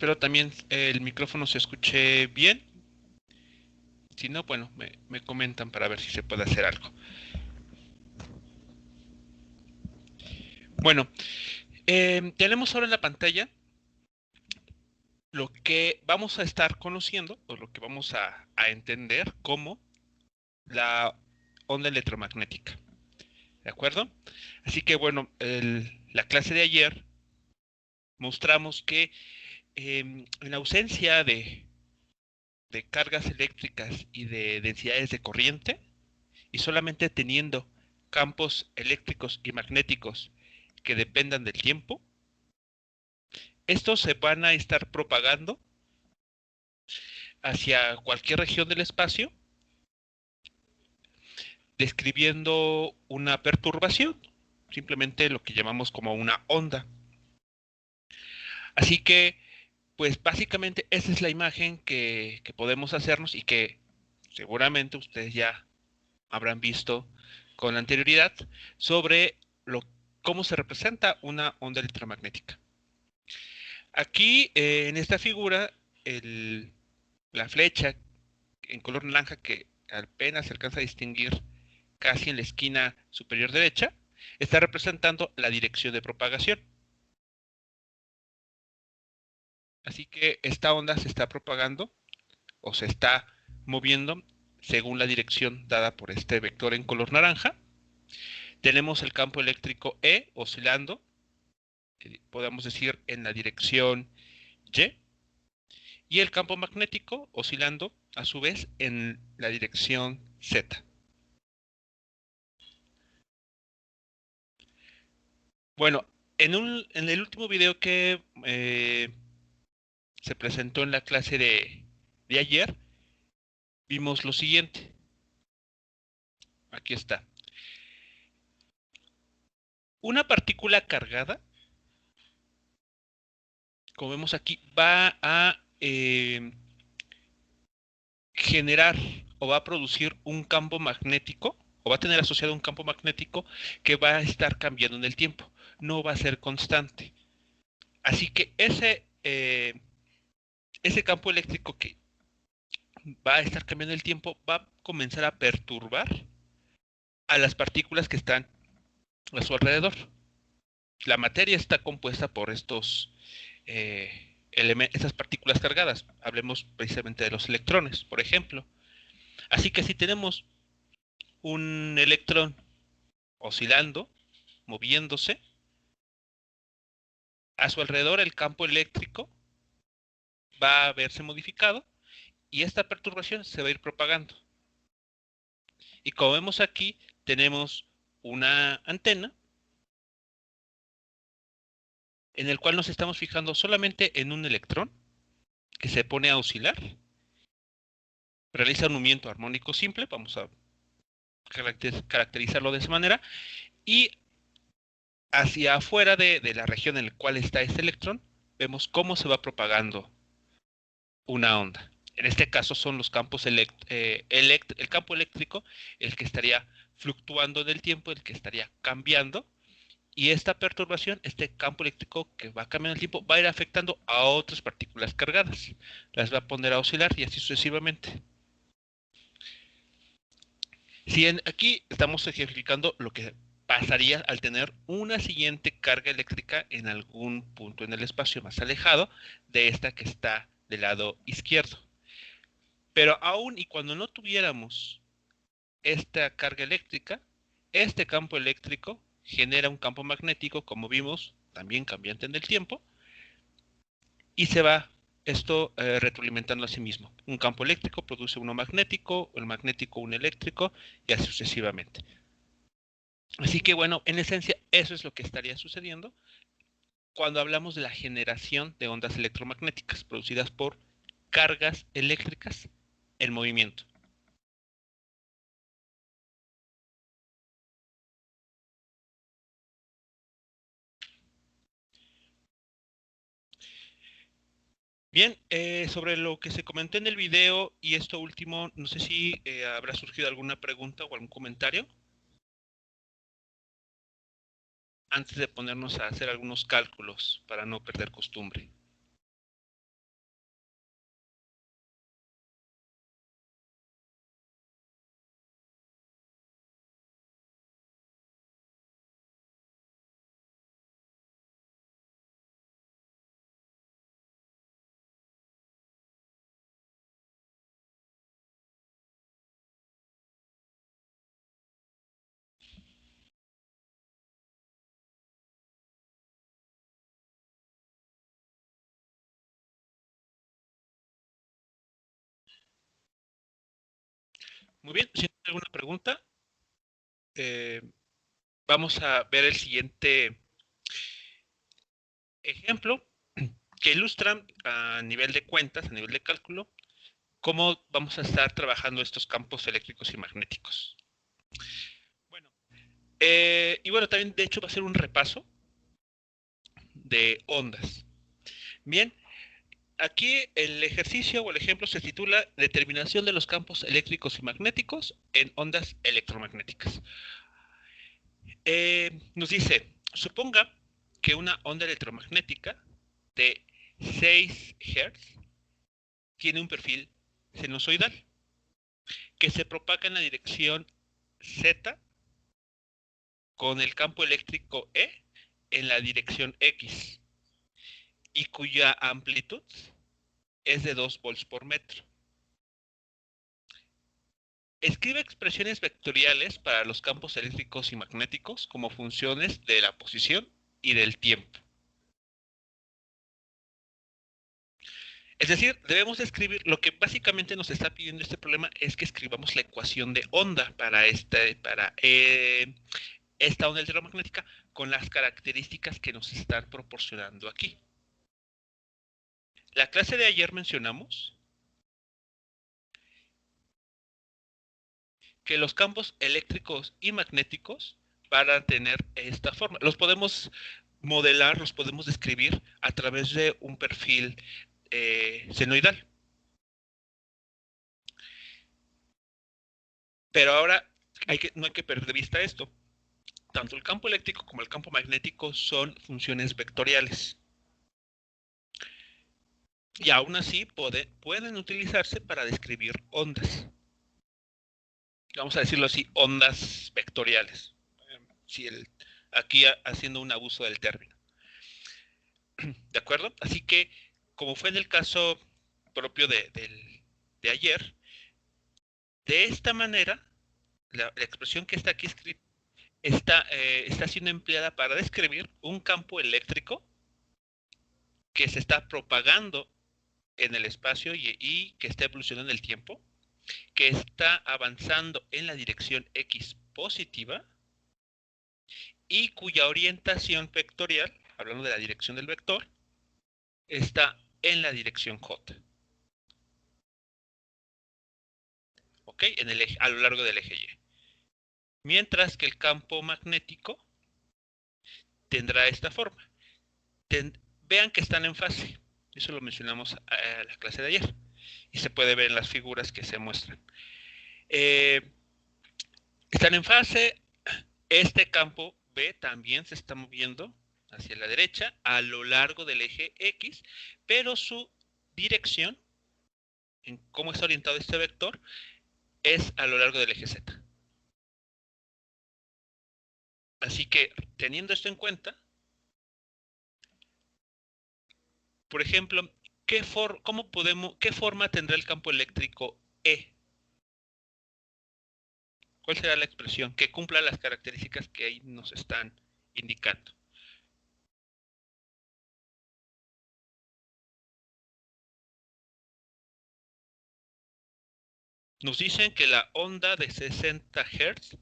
espero también el micrófono se escuche bien. Si no, bueno, me comentan para ver si se puede hacer algo. Bueno, tenemos ahora en la pantalla lo que vamos a estar conociendo, o lo que vamos a entender como la onda electromagnética. ¿De acuerdo? Así que bueno, la clase de ayer mostramos que en ausencia de cargas eléctricas y de densidades de corriente, y solamente teniendo campos eléctricos y magnéticos que dependan del tiempo, estos se van a estar propagando hacia cualquier región del espacio, describiendo una perturbación, simplemente lo que llamamos como una onda. Así que, pues básicamente esa es la imagen que podemos hacernos y que seguramente ustedes ya habrán visto con anterioridad sobre cómo se representa una onda electromagnética. Aquí, en esta figura, la flecha en color naranja que apenas se alcanza a distinguir casi en la esquina superior derecha, está representando la dirección de propagación. Así que esta onda se está propagando o se está moviendo según la dirección dada por este vector en color naranja. Tenemos el campo eléctrico E oscilando, podemos decir en la dirección Y, y el campo magnético oscilando a su vez en la dirección Z. Bueno, en el último video que se presentó en la clase de ayer, vimos lo siguiente. Aquí está. Una partícula cargada, como vemos aquí, va a generar o va a producir un campo magnético, o va a tener asociado un campo magnético que va a estar cambiando en el tiempo. No va a ser constante. Así que ese campo eléctrico que va a estar cambiando el tiempo va a comenzar a perturbar a las partículas que están a su alrededor. La materia está compuesta por estas partículas cargadas. Hablemos precisamente de los electrones, por ejemplo. Así que si tenemos un electrón oscilando, moviéndose, a su alrededor el campo eléctrico va a verse modificado y esta perturbación se va a ir propagando. Y como vemos aquí, tenemos una antena en el cual nos estamos fijando solamente en un electrón que se pone a oscilar, realiza un movimiento armónico simple, vamos a caracterizarlo de esa manera, y hacia afuera de la región en la cual está este electrón, vemos cómo se va propagando una onda. En este caso son los campos el campo eléctrico, el que estaría fluctuando en el tiempo, el que estaría cambiando, y esta perturbación, este campo eléctrico que va cambiando el tiempo, va a ir afectando a otras partículas cargadas. Las va a poner a oscilar y así sucesivamente. Si aquí estamos ejemplificando lo que pasaría al tener una siguiente carga eléctrica en algún punto en el espacio más alejado de esta que está del lado izquierdo. Pero aún y cuando no tuviéramos esta carga eléctrica, este campo eléctrico genera un campo magnético, como vimos, también cambiante en el tiempo, y se va esto retroalimentando a sí mismo. Un campo eléctrico produce uno magnético, el magnético un eléctrico, y así sucesivamente. Así que bueno, en esencia eso es lo que estaría sucediendo cuando hablamos de la generación de ondas electromagnéticas producidas por cargas eléctricas en movimiento. Bien, sobre lo que se comentó en el video y esto último, no sé si habrá surgido alguna pregunta o algún comentario antes de ponernos a hacer algunos cálculos para no perder costumbre. Muy bien, si no hay alguna pregunta, eh, vamos a ver el siguiente ejemplo que ilustra a nivel de cuentas, a nivel de cálculo, cómo vamos a estar trabajando estos campos eléctricos y magnéticos. Bueno, y bueno, también de hecho va a ser un repaso de ondas. Bien, aquí el ejercicio o el ejemplo se titula Determinación de los campos eléctricos y magnéticos en ondas electromagnéticas. Nos dice, suponga que una onda electromagnética de 6 Hz tiene un perfil sinusoidal que se propaga en la dirección Z con el campo eléctrico E en la dirección X y cuya amplitud es de 2 volts por metro. Escribe expresiones vectoriales para los campos eléctricos y magnéticos como funciones de la posición y del tiempo. Es decir, debemos escribir, lo que básicamente nos está pidiendo este problema es que escribamos la ecuación de onda para esta onda electromagnética con las características que nos están proporcionando aquí. La clase de ayer mencionamos que los campos eléctricos y magnéticos van a tener esta forma. Los podemos modelar, los podemos describir a través de un perfil senoidal. Pero ahora no hay que perder de vista esto. Tanto el campo eléctrico como el campo magnético son funciones vectoriales. Y aún así pueden utilizarse para describir ondas. Vamos a decirlo así, ondas vectoriales. Si aquí haciendo un abuso del término. ¿De acuerdo? Así que, como fue en el caso propio de ayer, de esta manera, la expresión que está aquí escrita está siendo empleada para describir un campo eléctrico que se está propagando en el espacio y que está evolucionando en el tiempo, que está avanzando en la dirección X positiva y cuya orientación vectorial, hablando de la dirección del vector, está en la dirección J. ¿Ok? A lo largo del eje Y. Mientras que el campo magnético tendrá esta forma. Vean que están en fase. Eso lo mencionamos en la clase de ayer. Y se puede ver en las figuras que se muestran. Están en fase. Este campo B también se está moviendo hacia la derecha a lo largo del eje X, pero su dirección, en cómo está orientado este vector, es a lo largo del eje Z. Así que, teniendo esto en cuenta, por ejemplo, ¿qué forma tendrá el campo eléctrico E? ¿Cuál será la expresión que cumpla las características que ahí nos están indicando? Nos dicen que la onda de 60 Hz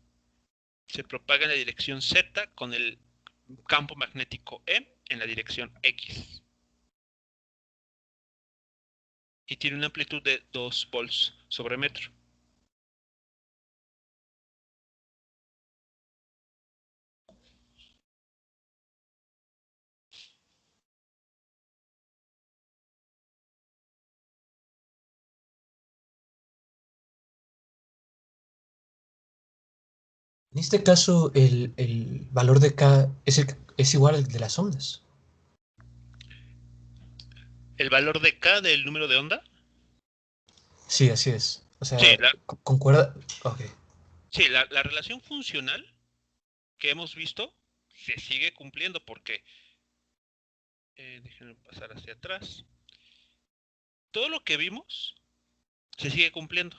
se propaga en la dirección Z con el campo magnético E en la dirección X. Y tiene una amplitud de 2 volts sobre metro. En este caso, el valor de K es igual al de las ondas. ¿El valor de K del número de onda? Sí, así es. O Sí, sea, concuerda. Ok. sí, la relación funcional que hemos visto se sigue cumpliendo porque, déjenme pasar hacia atrás, todo lo que vimos se sigue cumpliendo.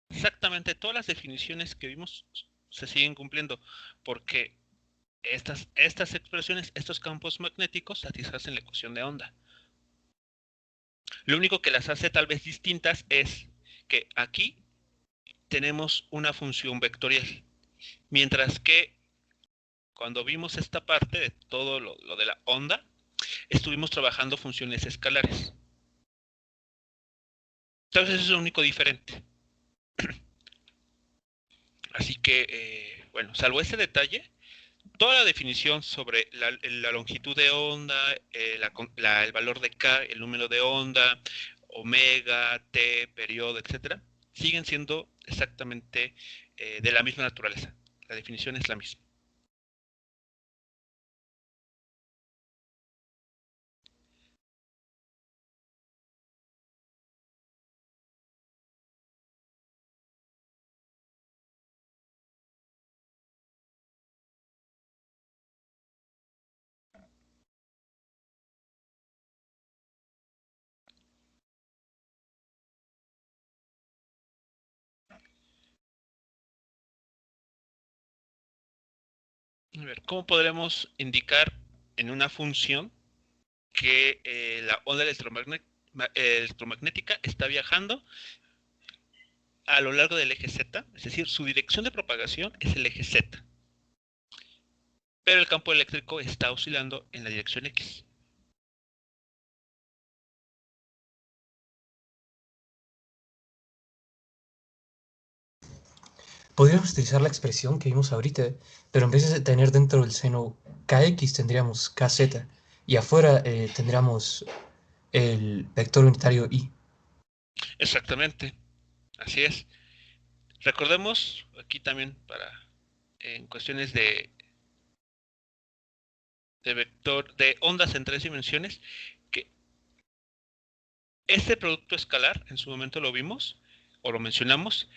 Exactamente todas las definiciones que vimos se siguen cumpliendo porque estas expresiones, estos campos magnéticos satisfacen la ecuación de onda. Lo único que las hace tal vez distintas es que aquí tenemos una función vectorial. Mientras que cuando vimos esta parte de todo lo de la onda, estuvimos trabajando funciones escalares. Entonces eso es lo único diferente. Así que, bueno, salvo ese detalle, toda la definición sobre la longitud de onda, el valor de K, el número de onda, omega, T, periodo, etcétera, siguen siendo exactamente de la misma naturaleza. La definición es la misma. A ver, ¿cómo podremos indicar en una función que la onda electromagnética está viajando a lo largo del eje Z? Es decir, su dirección de propagación es el eje Z, pero el campo eléctrico está oscilando en la dirección X. Podríamos utilizar la expresión que vimos ahorita, pero en vez de tener dentro del seno kx tendríamos kz y afuera tendríamos el vector unitario y. Exactamente, así es. Recordemos aquí también en cuestiones de ondas en 3 dimensiones, que este producto escalar, en su momento lo vimos, o lo mencionamos,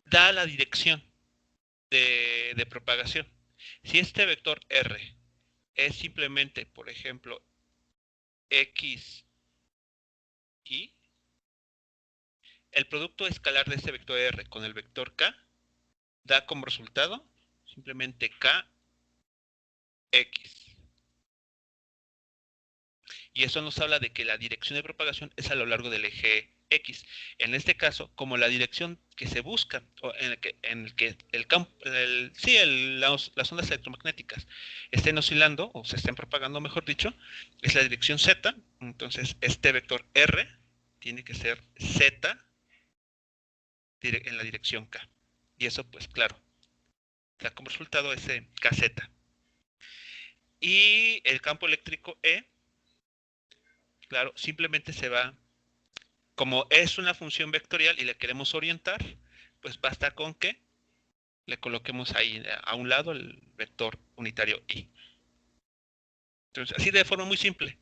da la dirección de propagación. Si este vector R es simplemente, por ejemplo, X, Y, el producto escalar de este vector R con el vector K da como resultado simplemente KX. Y eso nos habla de que la dirección de propagación es a lo largo del eje X. En este caso, como la dirección que se busca, o en el que el campo, las ondas electromagnéticas estén oscilando, o se estén propagando, mejor dicho, es la dirección Z. Entonces, este vector R tiene que ser Z en la dirección K. Y eso, pues claro, da como resultado ese KZ. Y el campo eléctrico E, claro, simplemente se va. Como es una función vectorial y la queremos orientar, pues basta con que le coloquemos ahí a un lado el vector unitario y. Entonces, así de forma muy simple.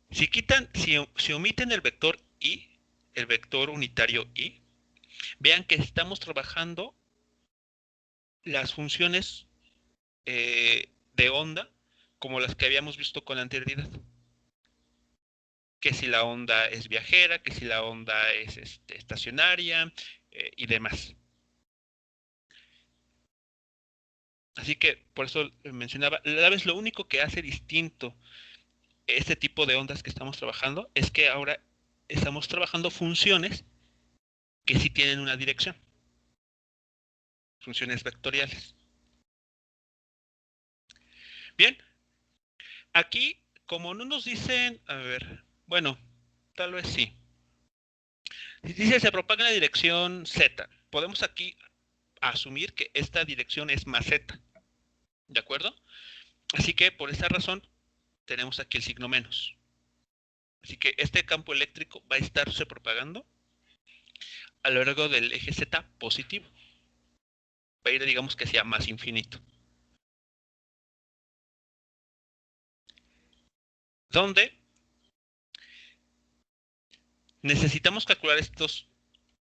Si omiten el vector y, el vector unitario y, vean que estamos trabajando las funciones de onda como las que habíamos visto con anterioridad. Que si la onda es viajera, que si la onda es estacionaria y demás. Así que por eso mencionaba, la vez lo único que hace distinto este tipo de ondas que estamos trabajando es que ahora estamos trabajando funciones que sí tienen una dirección, funciones vectoriales. Bien, aquí como no nos dicen, a ver, bueno, tal vez sí. Dice se propaga en la dirección Z. Podemos aquí asumir que esta dirección es más Z, ¿de acuerdo? Así que por esa razón tenemos aquí el signo menos. Así que este campo eléctrico va a estarse propagando a lo largo del eje Z positivo. Va a ir, digamos que sea más infinito. Donde necesitamos calcular estos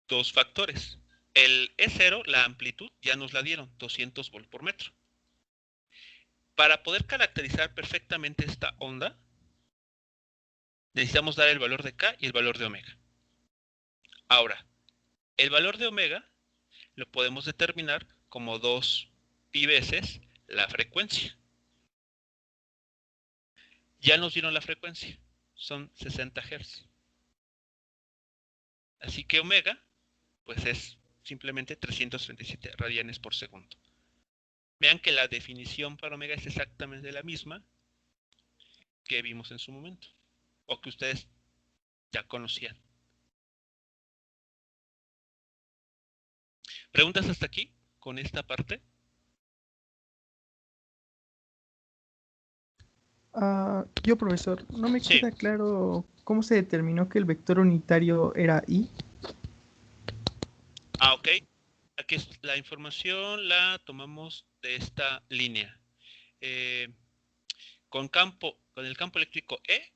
dos factores. El E0, la amplitud, ya nos la dieron, 200 volt por metro. Para poder caracterizar perfectamente esta onda, necesitamos dar el valor de K y el valor de omega. Ahora, el valor de omega lo podemos determinar como 2 pi veces la frecuencia. Ya nos dieron la frecuencia, son 60 Hz. Así que omega, pues es simplemente 337 radianes por segundo. Vean que la definición para omega es exactamente la misma que vimos en su momento, o que ustedes ya conocían. ¿Preguntas hasta aquí con esta parte? Yo, profesor, no me Sí. queda claro cómo se determinó que el vector unitario era I. Ok. Aquí la información la tomamos de esta línea. Eh, con el campo eléctrico E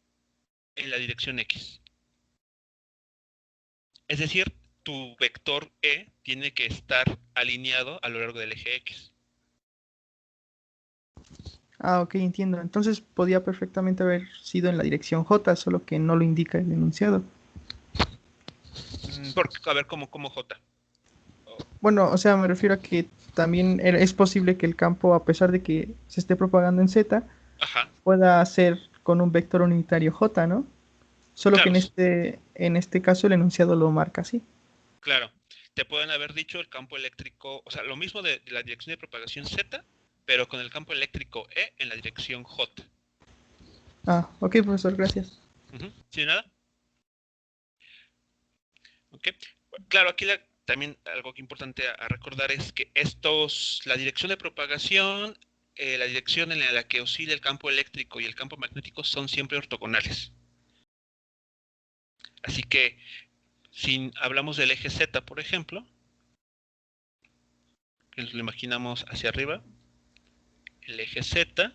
en la dirección X. Es decir, tu vector E tiene que estar alineado a lo largo del eje X. Ok, entiendo. Entonces podía perfectamente haber sido en la dirección J, solo que no lo indica el enunciado. A ver, ¿cómo J? Bueno, o sea, me refiero a que también es posible que el campo, a pesar de que se esté propagando en Z, Ajá, pueda ser con un vector unitario J, ¿no? Solo que claro, en este caso el enunciado lo marca así. claro. Te pueden haber dicho el campo eléctrico, o sea, lo mismo de la dirección de propagación Z, pero con el campo eléctrico E en la dirección J. Ok, profesor, gracias. ¿Sí, nada? Ok. Claro, aquí también algo que importante a recordar es que la dirección de propagación, la dirección en la que oscila el campo eléctrico y el campo magnético son siempre ortogonales. Así que si hablamos del eje Z, por ejemplo, que nos lo imaginamos hacia arriba, el eje Z,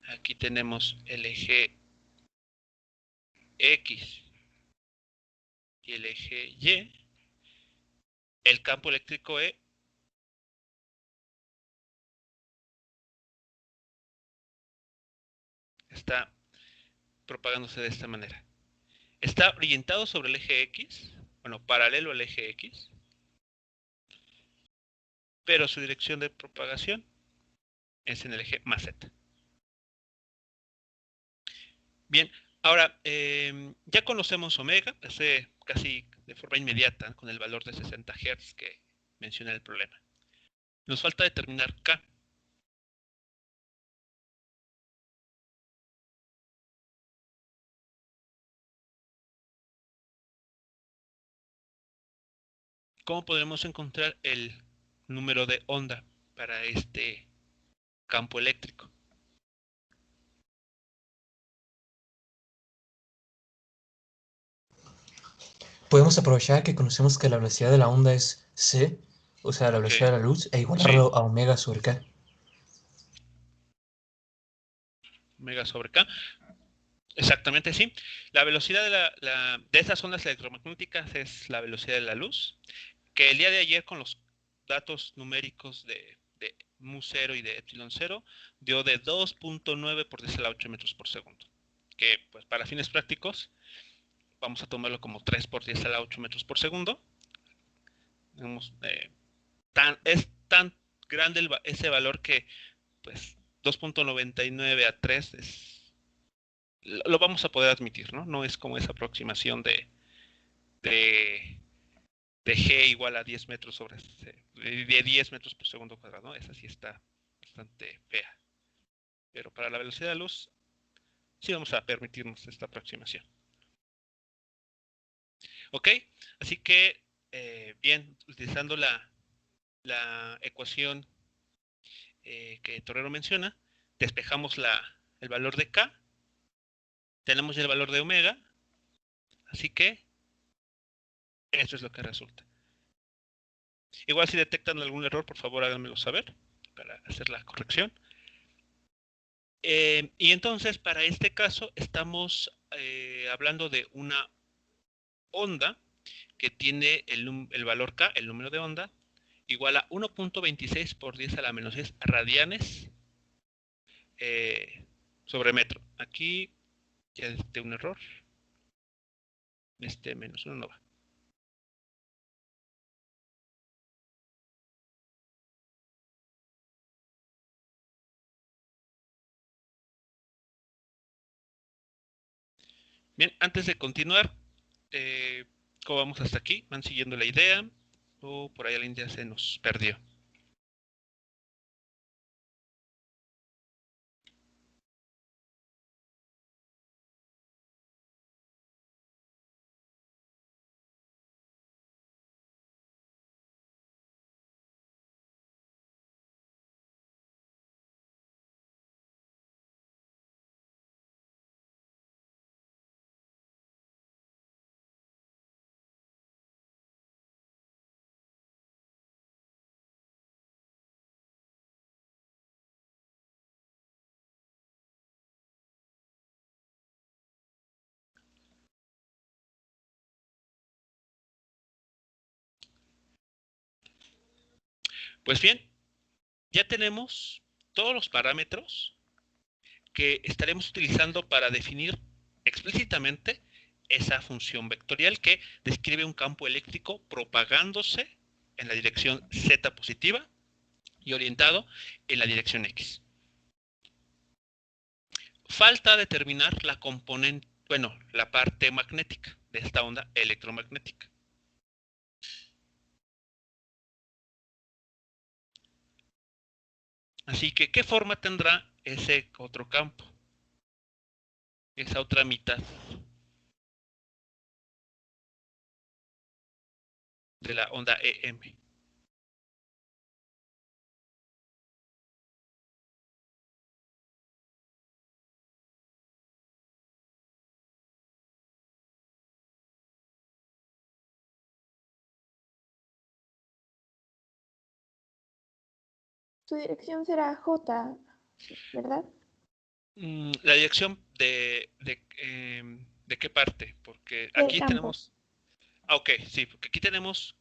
aquí tenemos el eje X y el eje Y, el campo eléctrico E está propagándose de esta manera. Está orientado sobre el eje X, bueno, paralelo al eje X, pero su dirección de propagación es en el eje más Z. Bien, ahora ya conocemos omega, casi de forma inmediata, con el valor de 60 Hz que menciona el problema. Nos falta determinar K. ¿Cómo podremos encontrar el número de onda para este campo eléctrico? Podemos aprovechar que conocemos que la velocidad de la onda es c, o sea, la Ok, velocidad de la luz, e sí, igualarlo a omega sobre k. omega sobre K. Exactamente, sí. La velocidad de estas ondas electromagnéticas es la velocidad de la luz, que el día de ayer con los datos numéricos de mu0 y de epsilon 0 dio de 2.9 por 10 a la 8 metros por segundo, que pues para fines prácticos vamos a tomarlo como 3 por 10 a la 8 metros por segundo. Digamos, es tan grande ese valor que pues 2.99 a 3 lo vamos a poder admitir, ¿no? No es como esa aproximación de, de G igual a 10 metros sobre de 10 metros por segundo cuadrado, ¿no? Esa sí está bastante fea. Pero para la velocidad de la luz, sí vamos a permitirnos esta aproximación. ¿Ok? Así que, bien, utilizando la ecuación que Torrero menciona, despejamos el valor de K, tenemos ya el valor de omega, así que esto es lo que resulta. Igual si detectan algún error, por favor háganmelo saber para hacer la corrección. Y entonces, para este caso, estamos hablando de una onda que tiene el valor K, el número de onda, igual a 1.26 por 10 a la menos 6 radianes sobre metro. Aquí ya detecté un error. Menos 1 no va. Bien, antes de continuar, ¿Cómo vamos hasta aquí? ¿Van siguiendo la idea? ¿O por ahí alguien ya se nos perdió? Pues bien, ya tenemos todos los parámetros que estaremos utilizando para definir explícitamente esa función vectorial que describe un campo eléctrico propagándose en la dirección z positiva y orientado en la dirección x. Falta determinar la componente, bueno, la parte magnética de esta onda electromagnética. Así que, ¿qué forma tendrá ese otro campo? Esa otra mitad de la onda EM. Su dirección será J, ¿verdad? La dirección de qué parte, porque Del aquí campo. tenemos, ok, sí, porque aquí tenemos,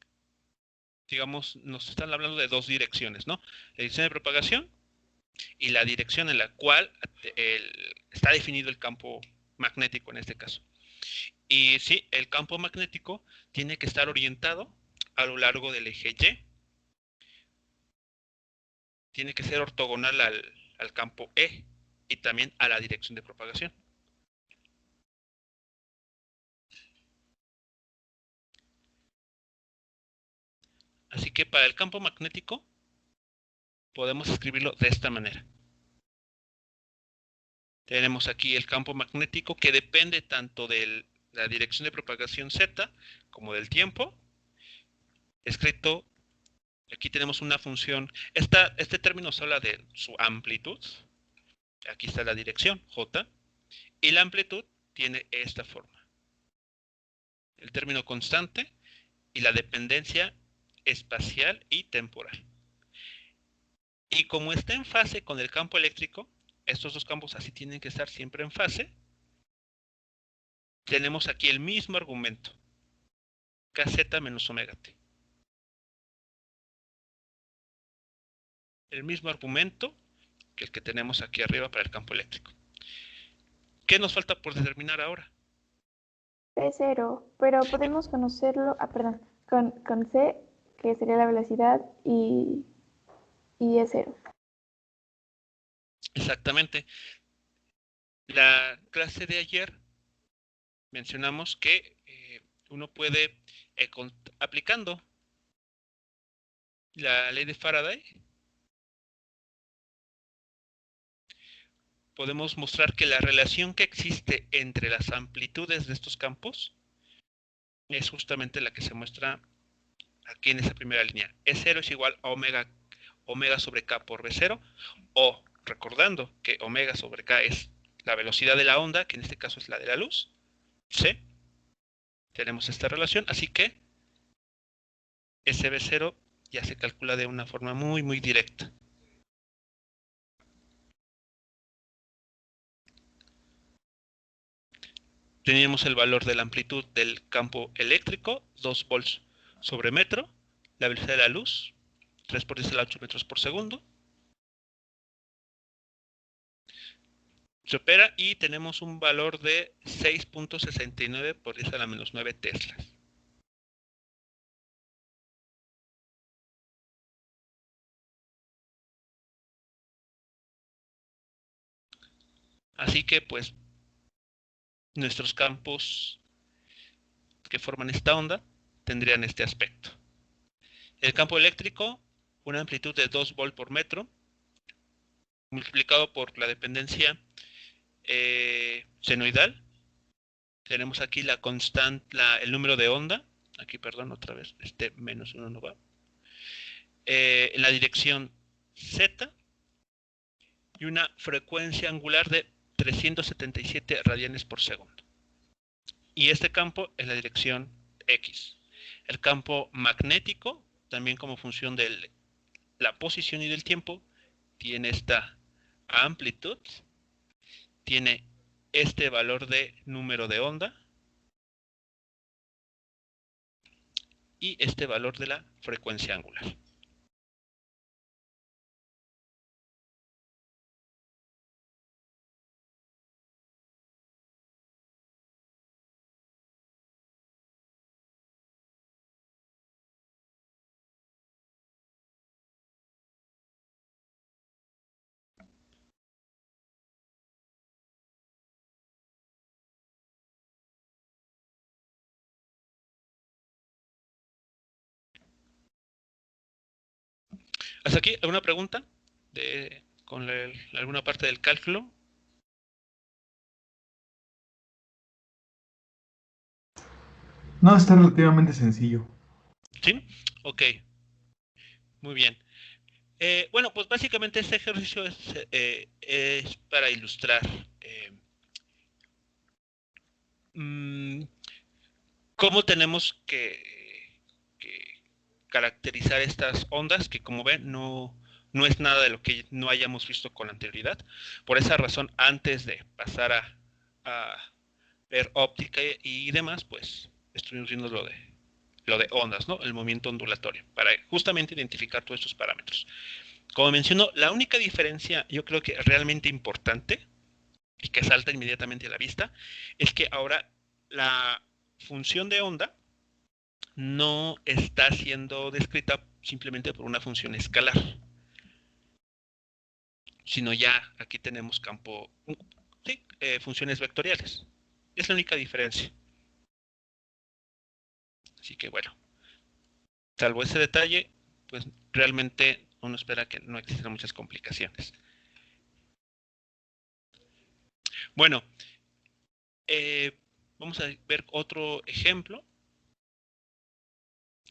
digamos, nos están hablando de dos direcciones, ¿no? La dirección de propagación y la dirección en la cual está definido el campo magnético en este caso. Y sí, el campo magnético tiene que estar orientado a lo largo del eje Y, tiene que ser ortogonal al campo E y también a la dirección de propagación. Así que para el campo magnético podemos escribirlo de esta manera. Tenemos aquí el campo magnético que depende tanto de la dirección de propagación z como del tiempo. Escrito, aquí tenemos una función, este término se habla de su amplitud. Aquí está la dirección, j, y la amplitud tiene esta forma. El término constante y la dependencia espacial y temporal. Y como está en fase con el campo eléctrico, estos dos campos así tienen que estar siempre en fase, tenemos aquí el mismo argumento, kz menos omega t. El mismo argumento que el que tenemos aquí arriba para el campo eléctrico. ¿Qué nos falta por determinar ahora? P0, pero podemos conocerlo, perdón, con C, que sería la velocidad, y E0. Exactamente. La clase de ayer mencionamos que uno puede, aplicando la ley de Faraday, podemos mostrar que la relación que existe entre las amplitudes de estos campos es justamente la que se muestra aquí en esa primera línea. E0 es igual a omega sobre k por B0, o recordando que omega sobre k es la velocidad de la onda, que en este caso es la de la luz, C, tenemos esta relación, así que ese B0 ya se calcula de una forma muy, muy directa. Teníamos el valor de la amplitud del campo eléctrico, 2 volts sobre metro, la velocidad de la luz, 3 por 10 a la 8 metros por segundo. Se opera y tenemos un valor de 6.69 por 10 a la menos 9 teslas. Así que pues nuestros campos que forman esta onda tendrían este aspecto. El campo eléctrico, una amplitud de 2 volt por metro, multiplicado por la dependencia senoidal. Tenemos aquí la constante, el número de onda. Aquí, perdón, otra vez, este menos 1 no va. En la dirección Z. Y una frecuencia angular de 377 radianes por segundo. Y este campo en la dirección X. El campo magnético, también como función de la posición y del tiempo, tiene esta amplitud, tiene este valor de número de onda y este valor de la frecuencia angular. ¿Hasta aquí alguna pregunta con alguna parte del cálculo? No, está relativamente sencillo. ¿Sí? Ok. Muy bien. Bueno, pues básicamente este ejercicio es para ilustrar cómo tenemos que caracterizar estas ondas, que como ven no es nada de lo que no hayamos visto con anterioridad. Por esa razón, antes de pasar a ver óptica y demás, pues estuvimos viendo lo de ondas, ¿no? El movimiento ondulatorio, para justamente identificar todos estos parámetros. Como mencionó, la única diferencia, yo creo que realmente importante, y que salta inmediatamente a la vista, es que ahora la función de onda no está siendo descrita simplemente por una función escalar, sino ya aquí tenemos funciones vectoriales. Es la única diferencia. Así que bueno, salvo ese detalle, pues realmente uno espera que no existan muchas complicaciones. Bueno, vamos a ver otro ejemplo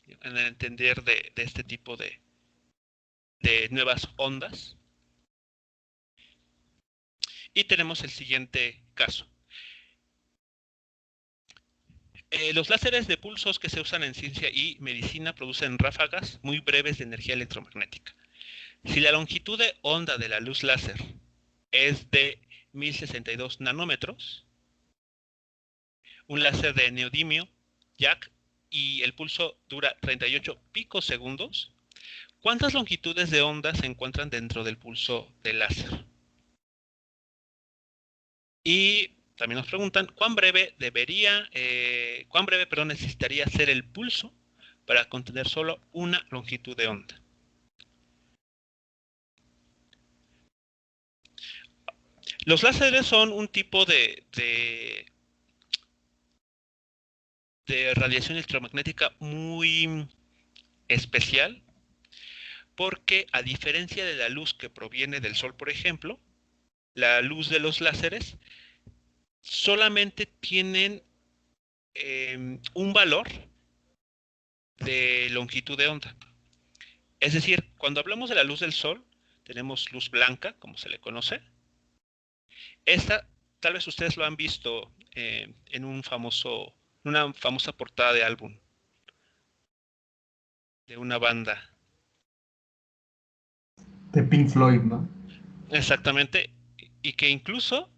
en el entender de este tipo de nuevas ondas. Y tenemos el siguiente caso. Los láseres de pulsos que se usan en ciencia y medicina producen ráfagas muy breves de energía electromagnética. Si la longitud de onda de la luz láser es de 1062 nanómetros, un láser de neodimio, YAG, y el pulso dura 38 picosegundos, ¿cuántas longitudes de onda se encuentran dentro del pulso del láser? Y también nos preguntan cuán breve necesitaría ser el pulso para contener solo una longitud de onda. Los láseres son un tipo de radiación electromagnética muy especial, porque a diferencia de la luz que proviene del sol, por ejemplo, la luz de los láseres solamente tienen un valor de longitud de onda. Es decir, cuando hablamos de la luz del sol, tenemos luz blanca, como se le conoce. Esta, tal vez ustedes lo han visto en una famosa portada de álbum de una banda. De Pink Floyd, ¿no? Exactamente. Y que incluso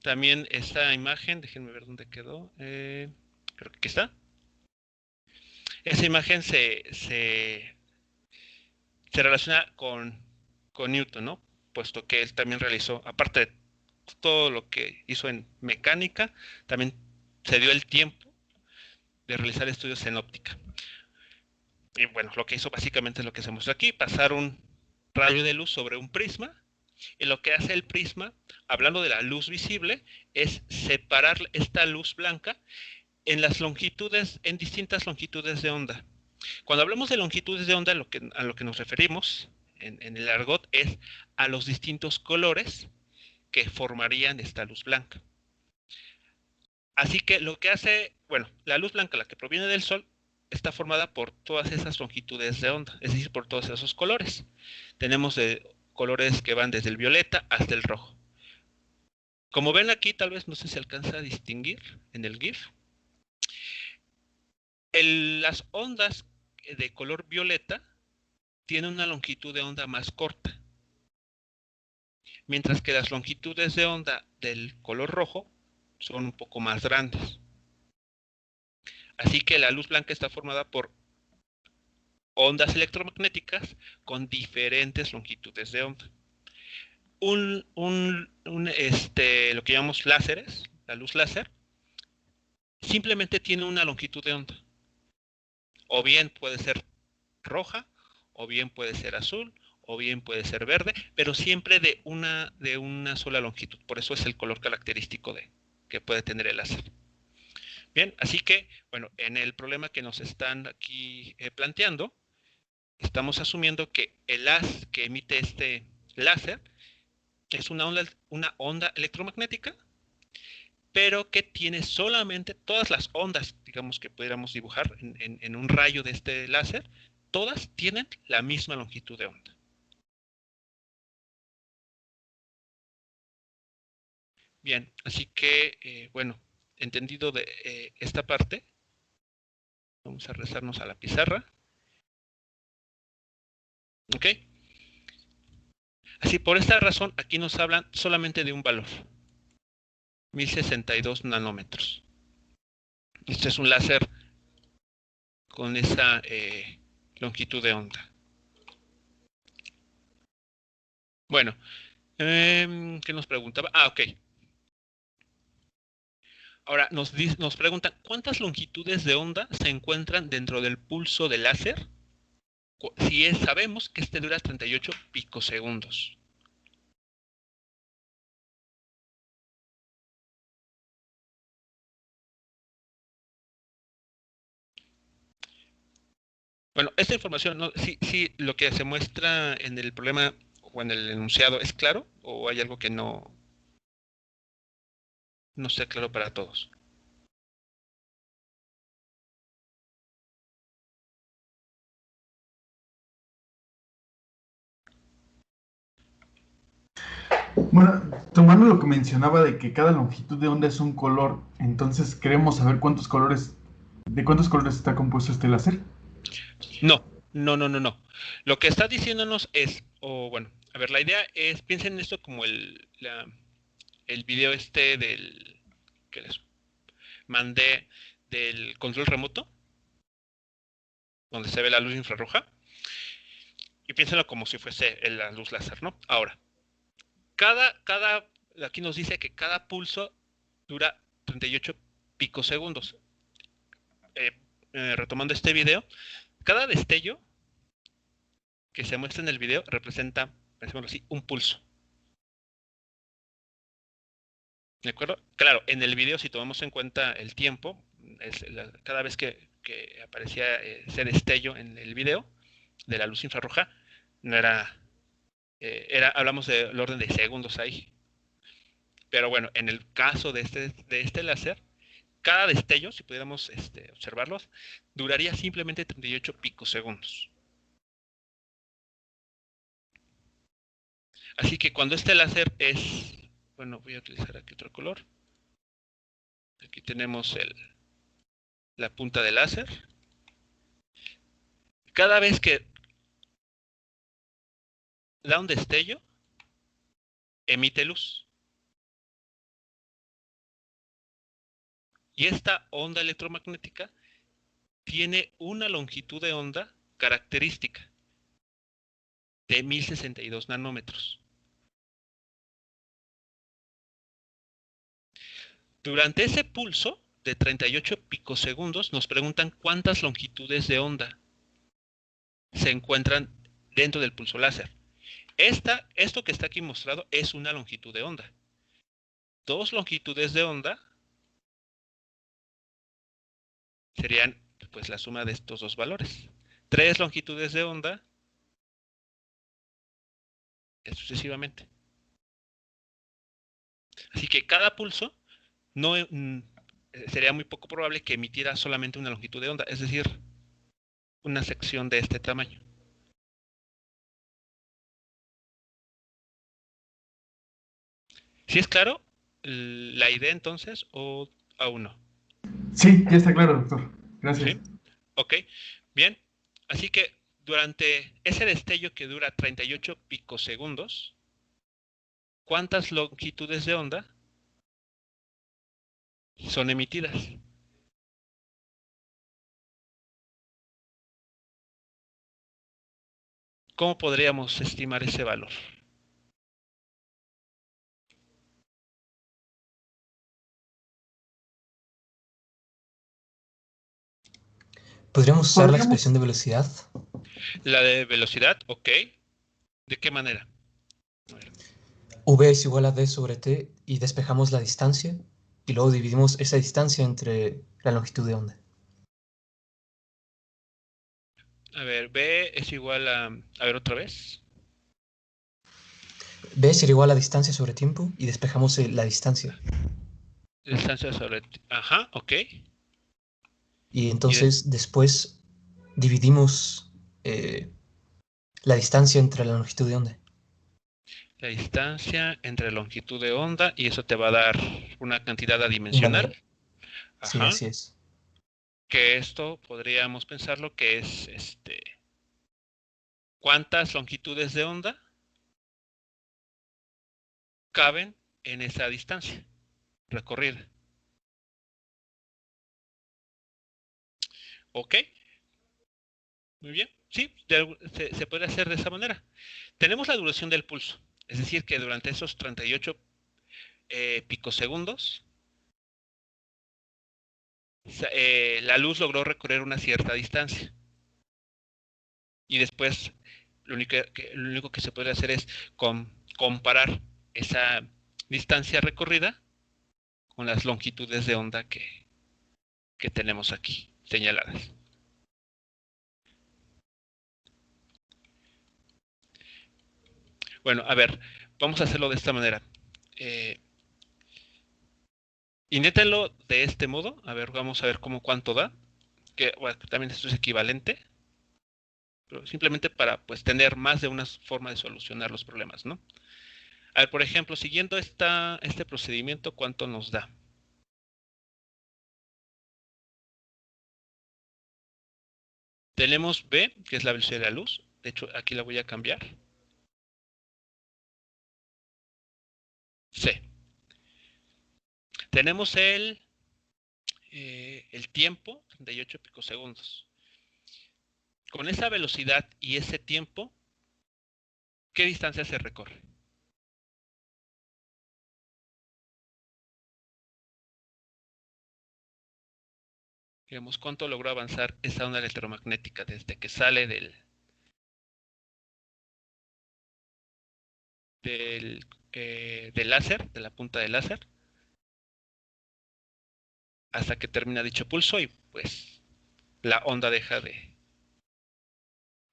también esta imagen, déjenme ver dónde quedó. Creo que aquí está. Esa imagen se relaciona con Newton, ¿no? Puesto que él también realizó, aparte de todo lo que hizo en mecánica, también se dio el tiempo de realizar estudios en óptica. Y bueno, lo que hizo básicamente es lo que se muestra aquí, pasar un rayo de luz sobre un prisma, y lo que hace el prisma, hablando de la luz visible, es separar esta luz blanca en las longitudes, en distintas longitudes de onda. Cuando hablamos de longitudes de onda, a lo que nos referimos en el argot es a los distintos colores que formarían esta luz blanca. Así que lo que hace, bueno, la luz blanca, la que proviene del Sol, está formada por todas esas longitudes de onda, es decir, por todos esos colores. Tenemos colores que van desde el violeta hasta el rojo. Como ven aquí, tal vez no sé si se alcanza a distinguir en el GIF. Las ondas de color violeta tienen una longitud de onda más corta, mientras que las longitudes de onda del color rojo son un poco más grandes. Así que la luz blanca está formada por ondas electromagnéticas con diferentes longitudes de onda. Lo que llamamos láseres, la luz láser, simplemente tiene una longitud de onda. O bien puede ser roja, o bien puede ser azul, o bien puede ser verde, pero siempre de una sola longitud. Por eso es el color característico que puede tener el láser. Bien, así que, bueno, en el problema que nos están aquí planteando, estamos asumiendo que el haz que emite este láser es una onda electromagnética, pero que tiene solamente todas las ondas, digamos, que pudiéramos dibujar en un rayo de este láser, todas tienen la misma longitud de onda. Bien, así que, bueno, entendido de esta parte, vamos a regresarnos a la pizarra. ¿Ok? Así, por esta razón, aquí nos hablan solamente de un valor. 1062 nanómetros. Este es un láser con esa longitud de onda. Bueno, ¿qué nos preguntaba? Ok. Ahora, nos preguntan, ¿cuántas longitudes de onda se encuentran dentro del pulso del láser? Si sabemos que este dura 38 picosegundos. Bueno, esta información, ¿no? Sí, lo que se muestra en el problema o en el enunciado es claro, o hay algo que no sea claro para todos. Bueno, tomando lo que mencionaba de que cada longitud de onda es un color, entonces queremos saber de cuántos colores está compuesto este láser. No. Lo que está diciéndonos es, bueno, a ver, la idea es, piensen en esto como el video que les mandé del control remoto, donde se ve la luz infrarroja, y piénsenlo como si fuese la luz láser, ¿no? Ahora, aquí nos dice que cada pulso dura 38 picosegundos. Retomando este video, cada destello que se muestra en el video representa, pensémoslo así, un pulso. ¿De acuerdo? Claro, en el video, si tomamos en cuenta el tiempo, cada vez que aparecía ese destello en el video de la luz infrarroja, no hablamos del orden de segundos ahí. Pero bueno, en el caso de este láser, cada destello, si pudiéramos observarlos, duraría simplemente 38 picosegundos. Así que cuando este láser bueno, voy a utilizar aquí otro color. Aquí tenemos la punta del láser. Cada vez que da un destello, emite luz. Y esta onda electromagnética tiene una longitud de onda característica de 1062 nanómetros. Durante ese pulso de 38 picosegundos nos preguntan cuántas longitudes de onda se encuentran dentro del pulso láser. Esto que está aquí mostrado es una longitud de onda. Dos longitudes de onda serían pues la suma de estos dos valores. 3 longitudes de onda sucesivamente. Así que cada pulso no sería muy poco probable que emitiera solamente una longitud de onda, es decir, una sección de este tamaño. ¿Sí es claro la idea entonces o aún no? Sí, ya está claro, doctor. Gracias. ¿Sí? Ok, bien. Así que durante ese destello que dura 38 picosegundos, ¿cuántas longitudes de onda son emitidas? ¿Cómo podríamos estimar ese valor? ¿Podríamos usar la expresión de velocidad? La de velocidad, ok. ¿De qué manera? A ver. V es igual a d sobre t y despejamos la distancia y luego dividimos esa distancia entre la longitud de onda. A ver, B es igual a... A ver, otra vez. V será igual a distancia sobre tiempo y despejamos la distancia. Distancia sobre... Ajá, ok. Y entonces después dividimos la distancia entre la longitud de onda. La distancia entre longitud de onda y eso te va a dar una cantidad adimensional. Sí, Ajá. así es. Que esto podríamos pensarlo que es ¿cuántas longitudes de onda caben en esa distancia recorrida? ¿Ok? Muy bien. Sí, se puede hacer de esa manera. Tenemos la duración del pulso. Es decir, que durante esos 38 picosegundos, la luz logró recorrer una cierta distancia. Y después lo único que se puede hacer es comparar esa distancia recorrida con las longitudes de onda que tenemos aquí señaladas. Bueno, a ver, vamos a hacerlo de esta manera. Inténtenlo de este modo. A ver, vamos a ver cuánto da. Que bueno, también esto es equivalente. Pero simplemente para pues tener más de una forma de solucionar los problemas, ¿no? A ver, por ejemplo, siguiendo este procedimiento, ¿cuánto nos da? Tenemos B, que es la velocidad de la luz. De hecho, aquí la voy a cambiar. C. Tenemos el tiempo, 38 picosegundos. Con esa velocidad y ese tiempo, ¿qué distancia se recorre? Digamos, ¿cuánto logró avanzar esa onda electromagnética desde que sale del láser, de la punta del láser, hasta que termina dicho pulso y pues la onda deja de,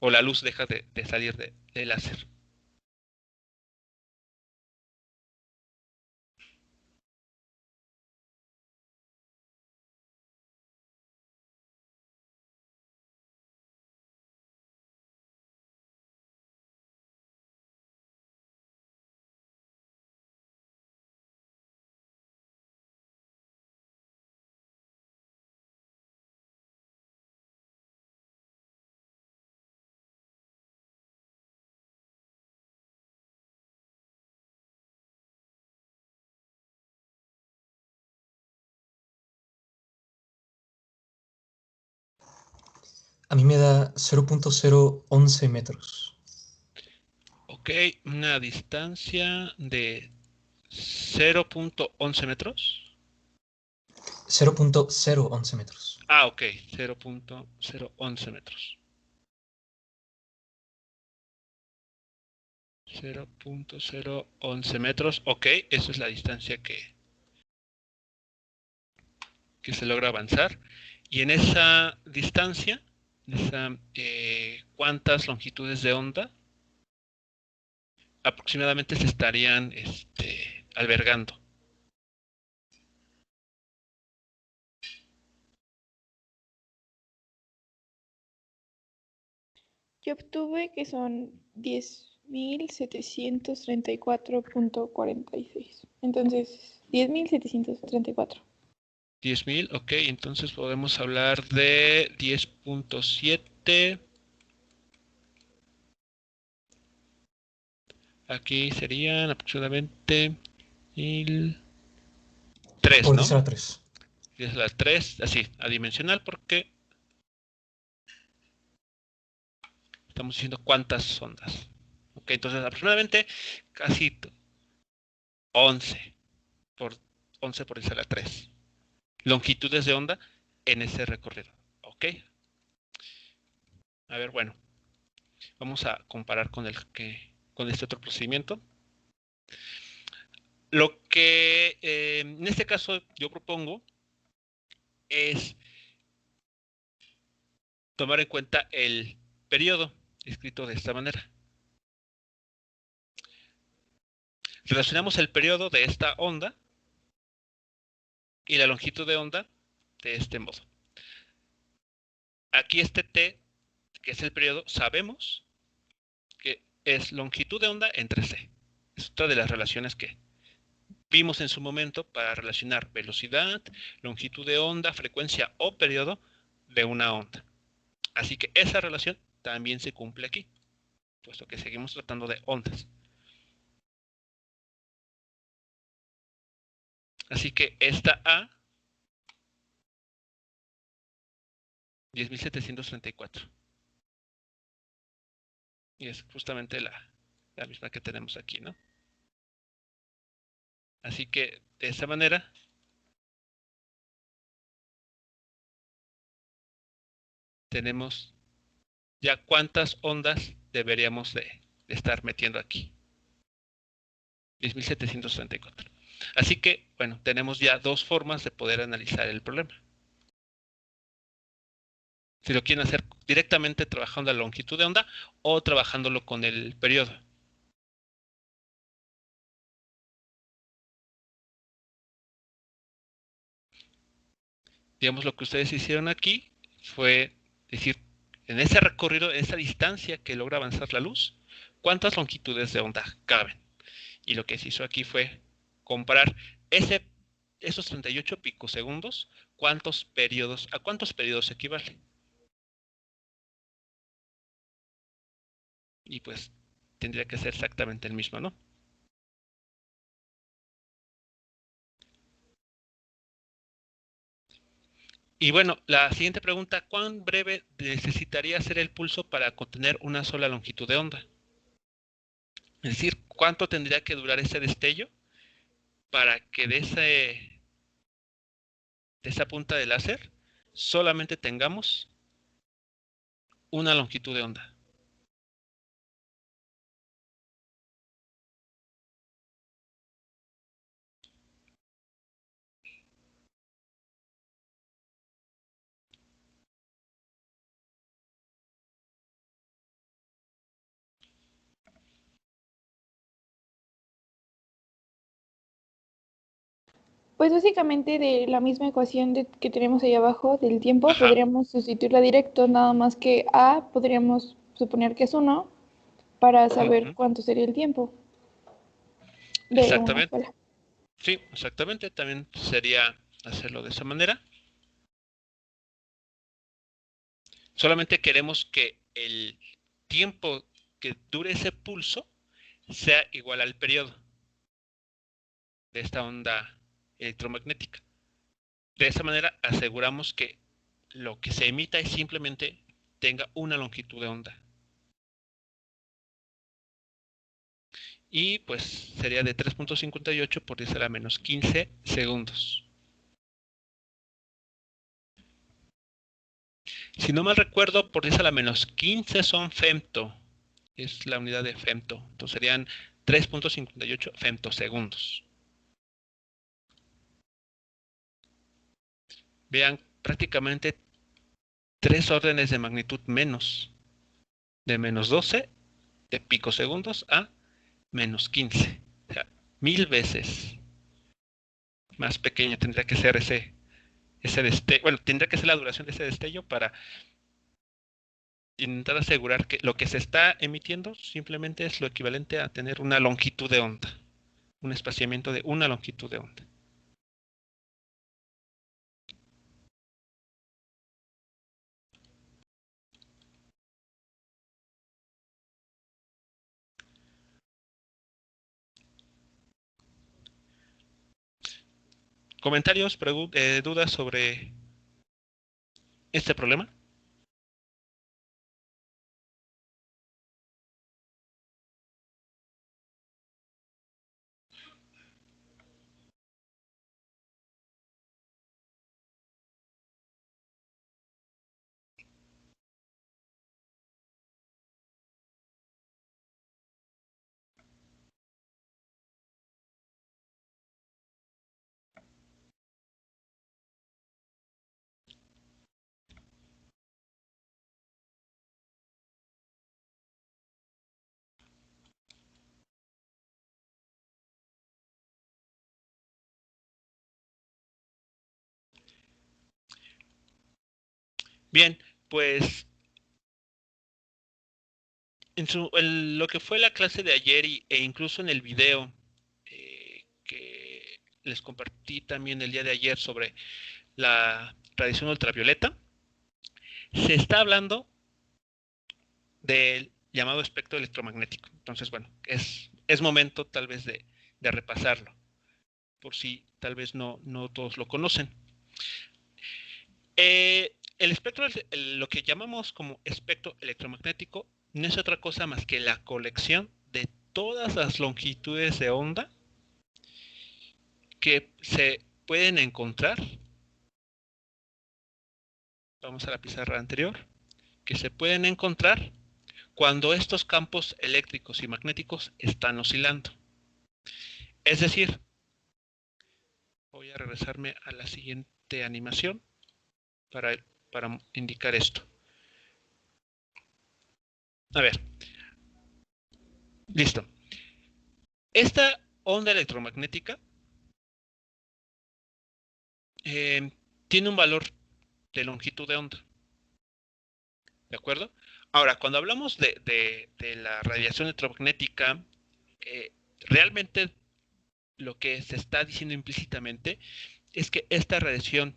o la luz deja de salir del láser? A mí me da 0.011 metros. Ok, una distancia de 0.11 metros. 0.011 metros. Ah, ok, 0.011 metros. 0.011 metros, ok, esa es la distancia que se logra avanzar. Y en esa distancia, ¿cuántas longitudes de onda aproximadamente se estarían albergando? Yo obtuve que son 10.734.46. Entonces, 10.734. 10.000, ok, entonces podemos hablar de 10.7. Aquí serían aproximadamente 1.003, Por ¿no? 10 a la 3. 10 a la 3, así, adimensional, porque estamos diciendo cuántas ondas. Ok, entonces aproximadamente casi 11 por 11 por 10 a la 3. Longitudes de onda en ese recorrido. Ok. A ver, bueno. Vamos a comparar con este otro procedimiento. Lo que en este caso yo propongo es tomar en cuenta el periodo escrito de esta manera. Relacionamos el periodo de esta onda y la longitud de onda de este modo. Aquí este T, que es el periodo, sabemos que es longitud de onda entre C. Es otra de las relaciones que vimos en su momento para relacionar velocidad, longitud de onda, frecuencia o periodo de una onda. Así que esa relación también se cumple aquí, puesto que seguimos tratando de ondas. Así que esta A, 10.734. Y es justamente la misma que tenemos aquí, ¿no? Así que de esa manera tenemos ya cuántas ondas deberíamos de estar metiendo aquí. 10.734. Así que, bueno, tenemos ya dos formas de poder analizar el problema. Si lo quieren hacer directamente trabajando la longitud de onda o trabajándolo con el periodo. Digamos, lo que ustedes hicieron aquí fue decir, en ese recorrido, en esa distancia que logra avanzar la luz, ¿cuántas longitudes de onda caben? Y lo que se hizo aquí fue comparar esos 38 picosegundos, ¿a cuántos periodos equivale? Y pues tendría que ser exactamente el mismo, ¿no? Y bueno, la siguiente pregunta, ¿cuán breve necesitaría ser el pulso para contener una sola longitud de onda? Es decir, ¿cuánto tendría que durar ese destello para que de esa punta de láser solamente tengamos una longitud de onda? Pues básicamente de la misma ecuación que tenemos ahí abajo del tiempo, Ajá. podríamos sustituirla directo, nada más que A podríamos suponer que es 1 para saber cuánto sería el tiempo de una Exactamente. escuela. Sí, exactamente. También sería hacerlo de esa manera. Solamente queremos que el tiempo que dure ese pulso sea igual al periodo de esta onda electromagnética. De esa manera aseguramos que lo que se emita es simplemente tenga una longitud de onda. Y pues sería de 3.58 por 10 a la menos 15 segundos. Si no mal recuerdo, por 10 a la menos 15 son femto. Es la unidad de femto. Entonces serían 3.58 femtosegundos. Vean, prácticamente 3 órdenes de magnitud menos, de menos 12 de picosegundos a menos 15. O sea, 1000 veces más pequeño tendría que ser ese destello. Bueno, tendría que ser la duración de ese destello para intentar asegurar que lo que se está emitiendo simplemente es lo equivalente a tener una longitud de onda, un espaciamiento de una longitud de onda. ¿Comentarios, dudas sobre este problema? Bien, pues en lo que fue la clase de ayer e incluso en el video que les compartí también el día de ayer sobre la radiación ultravioleta, se está hablando del llamado espectro electromagnético. Entonces, bueno, es momento tal vez de repasarlo, por si tal vez no todos lo conocen. El espectro, lo que llamamos como espectro electromagnético, no es otra cosa más que la colección de todas las longitudes de onda que se pueden encontrar. Vamos a la pizarra anterior. Que se pueden encontrar cuando estos campos eléctricos y magnéticos están oscilando. Es decir, voy a regresarme a la siguiente animación para indicar esto. A ver. Listo. Esta onda electromagnética tiene un valor de longitud de onda. ¿De acuerdo? Ahora, cuando hablamos de la radiación electromagnética, realmente lo que se está diciendo implícitamente es que esta radiación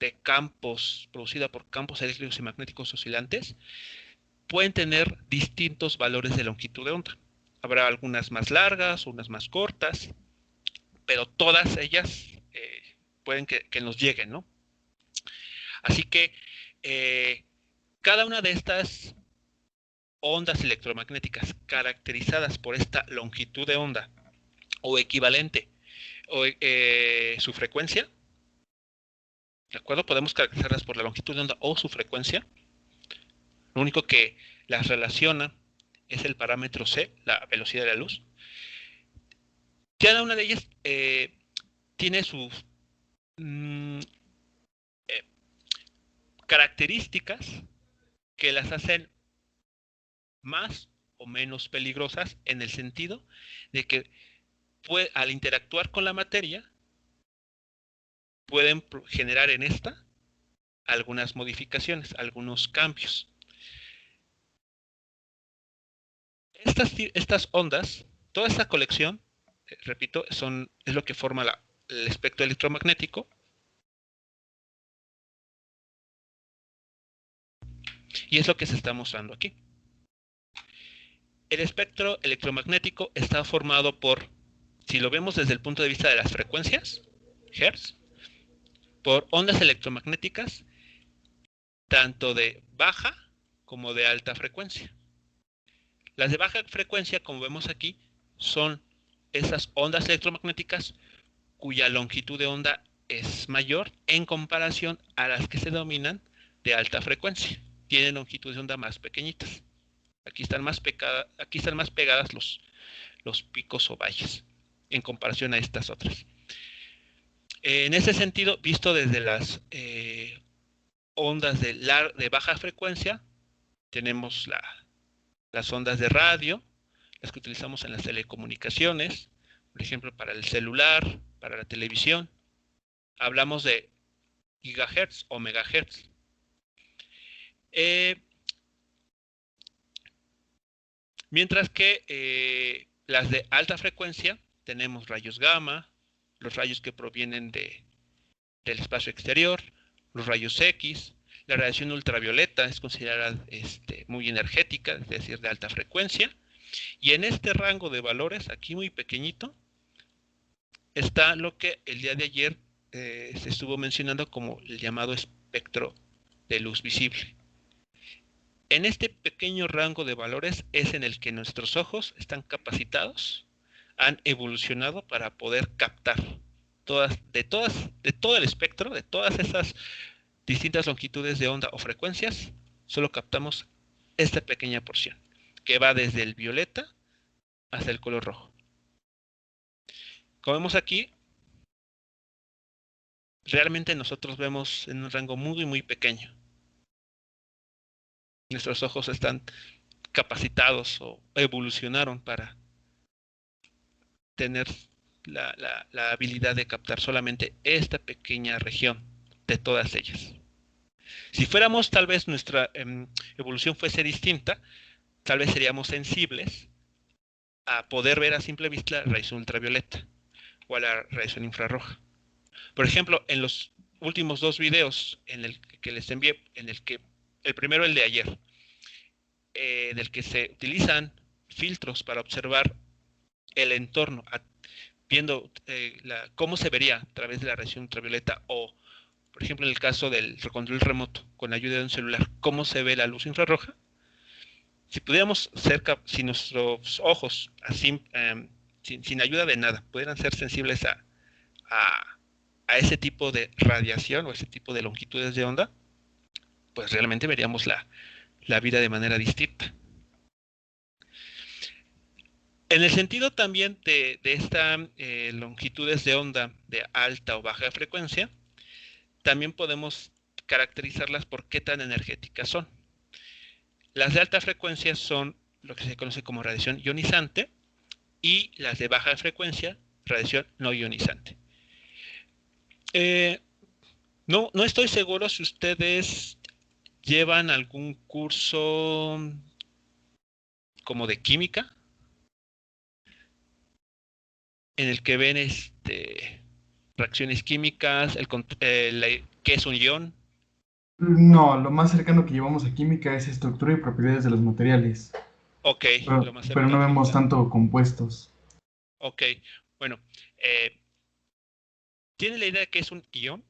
de campos producida por campos eléctricos y magnéticos oscilantes pueden tener distintos valores de longitud de onda. Habrá algunas más largas, unas más cortas, pero todas ellas pueden que nos lleguen, ¿no? Así que cada una de estas ondas electromagnéticas caracterizadas por esta longitud de onda o equivalente o su frecuencia, ¿de acuerdo? Podemos caracterizarlas por la longitud de onda o su frecuencia. Lo único que las relaciona es el parámetro C, la velocidad de la luz. Cada una de ellas tiene sus características que las hacen más o menos peligrosas en el sentido de que al interactuar con la materia pueden generar en esta algunas modificaciones, algunos cambios. Estas ondas, toda esta colección, repito, es lo que forma el espectro electromagnético. Y es lo que se está mostrando aquí. El espectro electromagnético está formado por, si lo vemos desde el punto de vista de las frecuencias, Hertz, por ondas electromagnéticas, tanto de baja como de alta frecuencia. Las de baja frecuencia, como vemos aquí, son esas ondas electromagnéticas cuya longitud de onda es mayor en comparación a las que se denominan de alta frecuencia. Tienen longitudes de onda más pequeñitas. Aquí están más pegadas los picos o valles en comparación a estas otras. En ese sentido, visto desde las ondas de baja frecuencia, tenemos las ondas de radio, las que utilizamos en las telecomunicaciones, por ejemplo, para el celular, para la televisión. Hablamos de gigahertz o megahertz. Mientras que las de alta frecuencia, tenemos rayos gamma, los rayos que provienen del espacio exterior, los rayos X, la radiación ultravioleta es considerada muy energética, es decir, de alta frecuencia. Y en este rango de valores, aquí muy pequeñito, está lo que el día de ayer se estuvo mencionando como el llamado espectro de luz visible. En este pequeño rango de valores es en el que nuestros ojos están capacitados, han evolucionado para poder captar todo el espectro, de todas esas distintas longitudes de onda o frecuencias, solo captamos esta pequeña porción, que va desde el violeta hasta el color rojo. Como vemos aquí, realmente nosotros vemos en un rango muy, muy pequeño. Nuestros ojos están capacitados o evolucionaron para tener la habilidad de captar solamente esta pequeña región de todas ellas. Si fuéramos, tal vez nuestra evolución fuese distinta, tal vez seríamos sensibles a poder ver a simple vista la radiación ultravioleta o a la radiación infrarroja. Por ejemplo, en los últimos 2 videos en el que les envié, el primero, el de ayer, en el que se utilizan filtros para observar el entorno, viendo cómo se vería a través de la radiación ultravioleta, o por ejemplo en el caso del control remoto con la ayuda de un celular, cómo se ve la luz infrarroja. Si pudiéramos si nuestros ojos, así, sin ayuda de nada, pudieran ser sensibles a ese tipo de radiación o ese tipo de longitudes de onda, pues realmente veríamos la vida de manera distinta. En el sentido también de estas longitudes de onda de alta o baja frecuencia, también podemos caracterizarlas por qué tan energéticas son. Las de alta frecuencia son lo que se conoce como radiación ionizante, y las de baja frecuencia, radiación no ionizante. No estoy seguro si ustedes llevan algún curso como de química, en el que ven reacciones químicas, qué es un ion. No, lo más cercano que llevamos a química es estructura y propiedades de los materiales. Ok, Pero, lo más pero no cercano. vemos tanto compuestos. Ok, bueno, ¿tiene la idea de qué es un ion?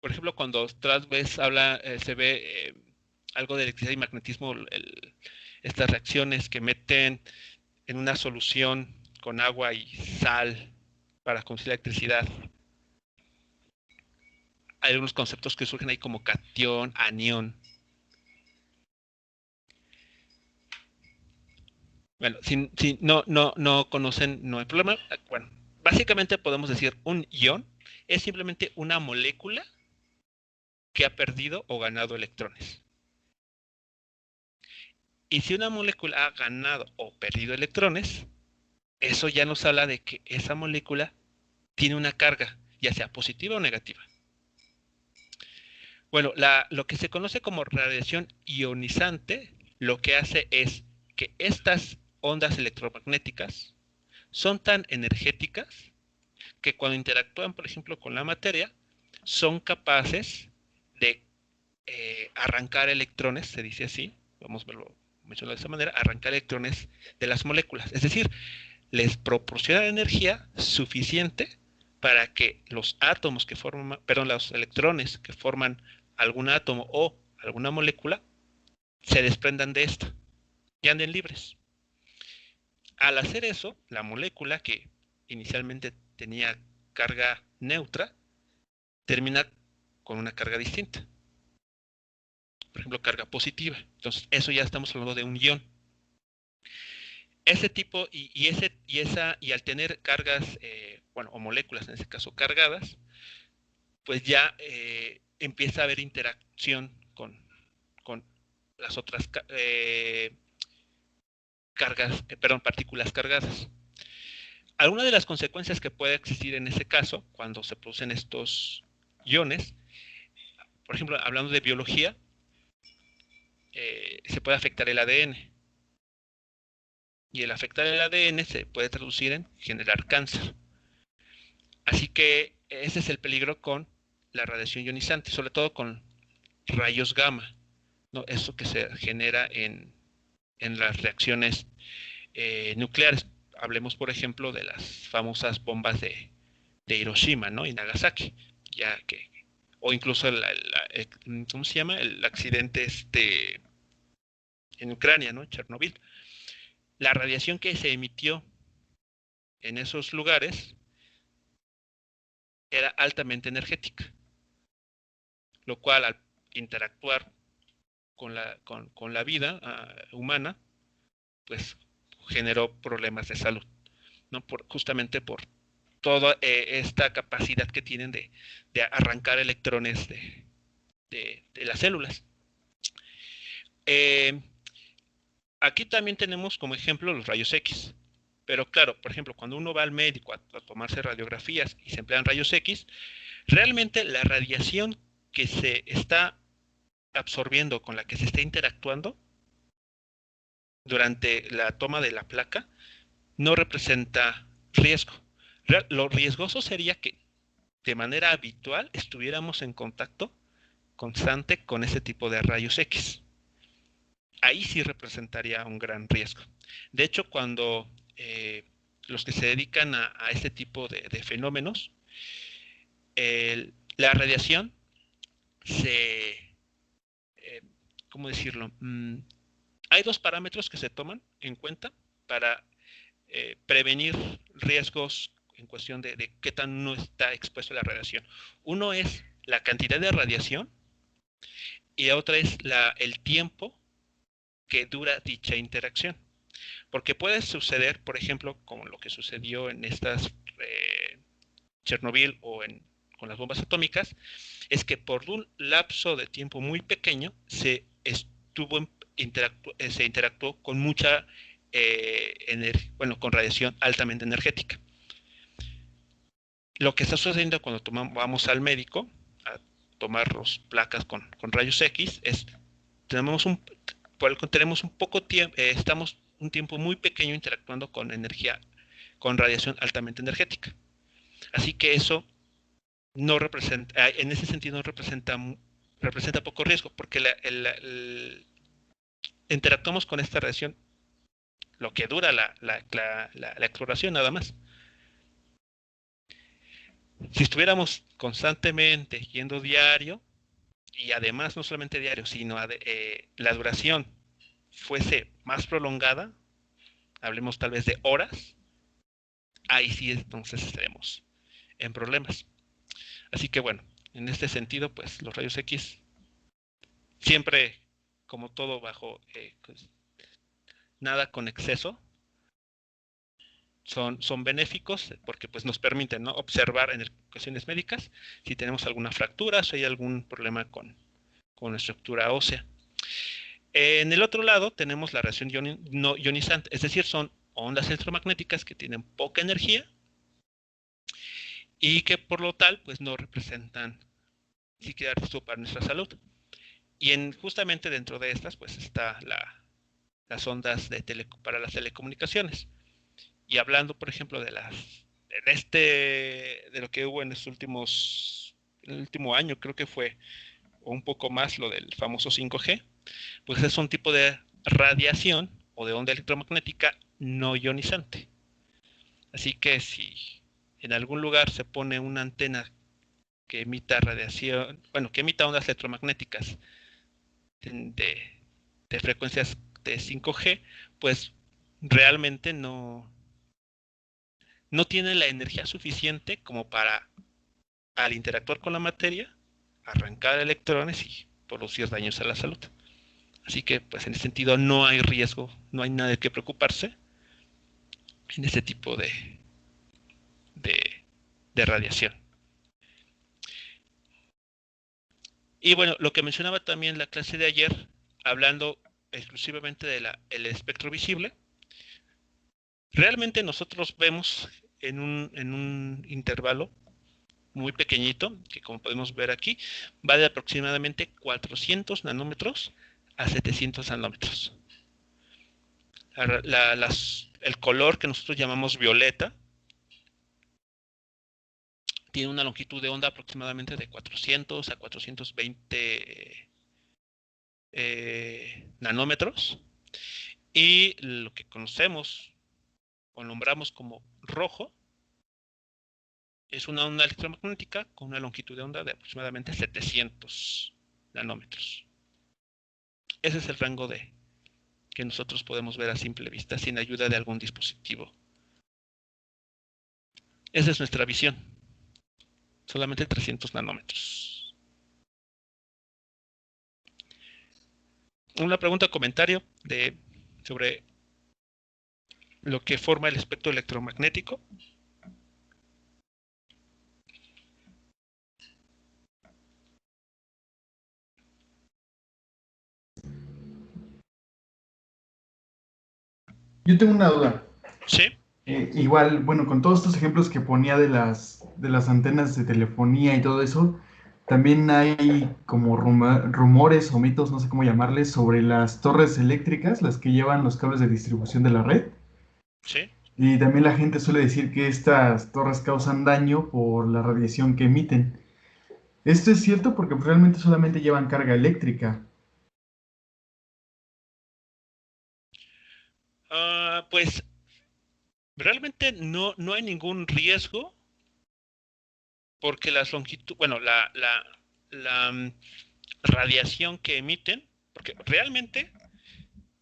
Por ejemplo, cuando otra vez se ve algo de electricidad y magnetismo, estas reacciones que meten en una solución con agua y sal para conseguir electricidad. Hay algunos conceptos que surgen ahí como catión, anión. Bueno, si no conocen, no hay problema. Bueno, básicamente podemos decir un ion es simplemente una molécula que ha perdido o ganado electrones. Y si una molécula ha ganado o perdido electrones, eso ya nos habla de que esa molécula tiene una carga, ya sea positiva o negativa. Bueno, lo que se conoce como radiación ionizante, lo que hace es que estas ondas electromagnéticas son tan energéticas que cuando interactúan, por ejemplo, con la materia, son capaces de arrancar electrones, se dice así, vamos a verlo mencionado de esta manera, arrancar electrones de las moléculas. Es decir, les proporciona energía suficiente para que los átomos que forman, los electrones que forman algún átomo o alguna molécula se desprendan de esta y anden libres. Al hacer eso, la molécula que inicialmente tenía carga neutra termina con una carga distinta. Por ejemplo, carga positiva. Entonces, eso ya estamos hablando de un ion. ese tipo y al tener cargas, bueno, o moléculas en ese caso cargadas, pues ya empieza a haber interacción con las otras partículas cargadas. Alguna de las consecuencias que puede existir en ese caso, cuando se producen estos iones, por ejemplo, hablando de biología, se puede afectar el ADN. Y el afectar el ADN se puede traducir en generar cáncer. Así que ese es el peligro con la radiación ionizante, sobre todo con rayos gamma, ¿no? Eso que se genera en las reacciones nucleares. Hablemos, por ejemplo, de las famosas bombas de Hiroshima, ¿no? Y Nagasaki, o incluso ¿cómo se llama? El accidente en Ucrania, ¿no? Chernobyl. La radiación que se emitió en esos lugares era altamente energética, lo cual al interactuar con la vida humana, pues generó problemas de salud, ¿no? Justamente por toda esta capacidad que tienen de arrancar electrones de las células. Aquí también tenemos como ejemplo los rayos X. Pero claro, por ejemplo, cuando uno va al médico a tomarse radiografías y se emplean rayos X, realmente la radiación que se está absorbiendo, con la que se está interactuando durante la toma de la placa, no representa riesgo. Lo riesgoso sería que de manera habitual estuviéramos en contacto constante con ese tipo de rayos X. Ahí sí representaría un gran riesgo. De hecho, cuando los que se dedican a este tipo de fenómenos, la radiación ¿cómo decirlo? Hay dos parámetros que se toman en cuenta para prevenir riesgos en cuestión de qué tan uno está expuesto a la radiación. Uno es la cantidad de radiación y la otra es el tiempo que dura dicha interacción. Porque puede suceder, por ejemplo, como lo que sucedió en estas Chernobyl o con las bombas atómicas, es que por un lapso de tiempo muy pequeño se interactuó con mucha con radiación altamente energética. Lo que está sucediendo cuando vamos al médico a tomarnos placas con rayos X es tenemos un poco tiempo, estamos un tiempo muy pequeño interactuando con radiación altamente energética. Así que eso no representa, en ese sentido representa poco riesgo, porque interactuamos con esta radiación lo que dura la exploración nada más. Si estuviéramos constantemente yendo diario, y además no solamente diario, sino la duración fuese más prolongada, hablemos tal vez de horas, ahí sí entonces estaremos en problemas. Así que bueno, en este sentido, pues los rayos X siempre, como todo, bajo pues, nada con exceso, son benéficos porque pues nos permiten, ¿no?, observar en cuestiones médicas si tenemos alguna fractura, si hay algún problema con la estructura ósea. En el otro lado tenemos la radiación no ionizante, es decir, son ondas electromagnéticas que tienen poca energía y que por lo tal pues no representan siquiera riesgo para nuestra salud. Y justamente dentro de estas pues está las ondas para las telecomunicaciones. Y hablando, por ejemplo, de lo que hubo en el último año, creo que fue, o un poco más, lo del famoso 5G, pues es un tipo de radiación o de onda electromagnética no ionizante. Así que si en algún lugar se pone una antena que emita que emita ondas electromagnéticas de frecuencias de 5G, pues realmente no tiene la energía suficiente como para, al interactuar con la materia, arrancar electrones y producir daños a la salud. Así que, pues en ese sentido, no hay riesgo, no hay nada de qué preocuparse en este tipo de radiación. Y bueno, lo que mencionaba también la clase de ayer, hablando exclusivamente del espectro visible, realmente nosotros vemos en un intervalo muy pequeñito, que como podemos ver aquí, va de aproximadamente 400 nanómetros a 700 nanómetros. El color que nosotros llamamos violeta tiene una longitud de onda aproximadamente de 400 a 420 nanómetros, y lo que conocemos o nombramos como rojo es una onda electromagnética con una longitud de onda de aproximadamente 700 nanómetros. Ese es el rango que nosotros podemos ver a simple vista sin ayuda de algún dispositivo. Esa es nuestra visión. Solamente 300 nanómetros. Una pregunta o comentario sobre lo que forma el espectro electromagnético. Yo tengo una duda. Sí. Igual, bueno, con todos estos ejemplos que ponía de las antenas de telefonía y todo eso, también hay como rumores o mitos, no sé cómo llamarles, sobre las torres eléctricas, las que llevan los cables de distribución de la red. Sí. Y también la gente suele decir que estas torres causan daño por la radiación que emiten. Esto es cierto porque realmente solamente llevan carga eléctrica. Pues realmente no hay ningún riesgo, porque las longitudes, bueno, la radiación que emiten, porque realmente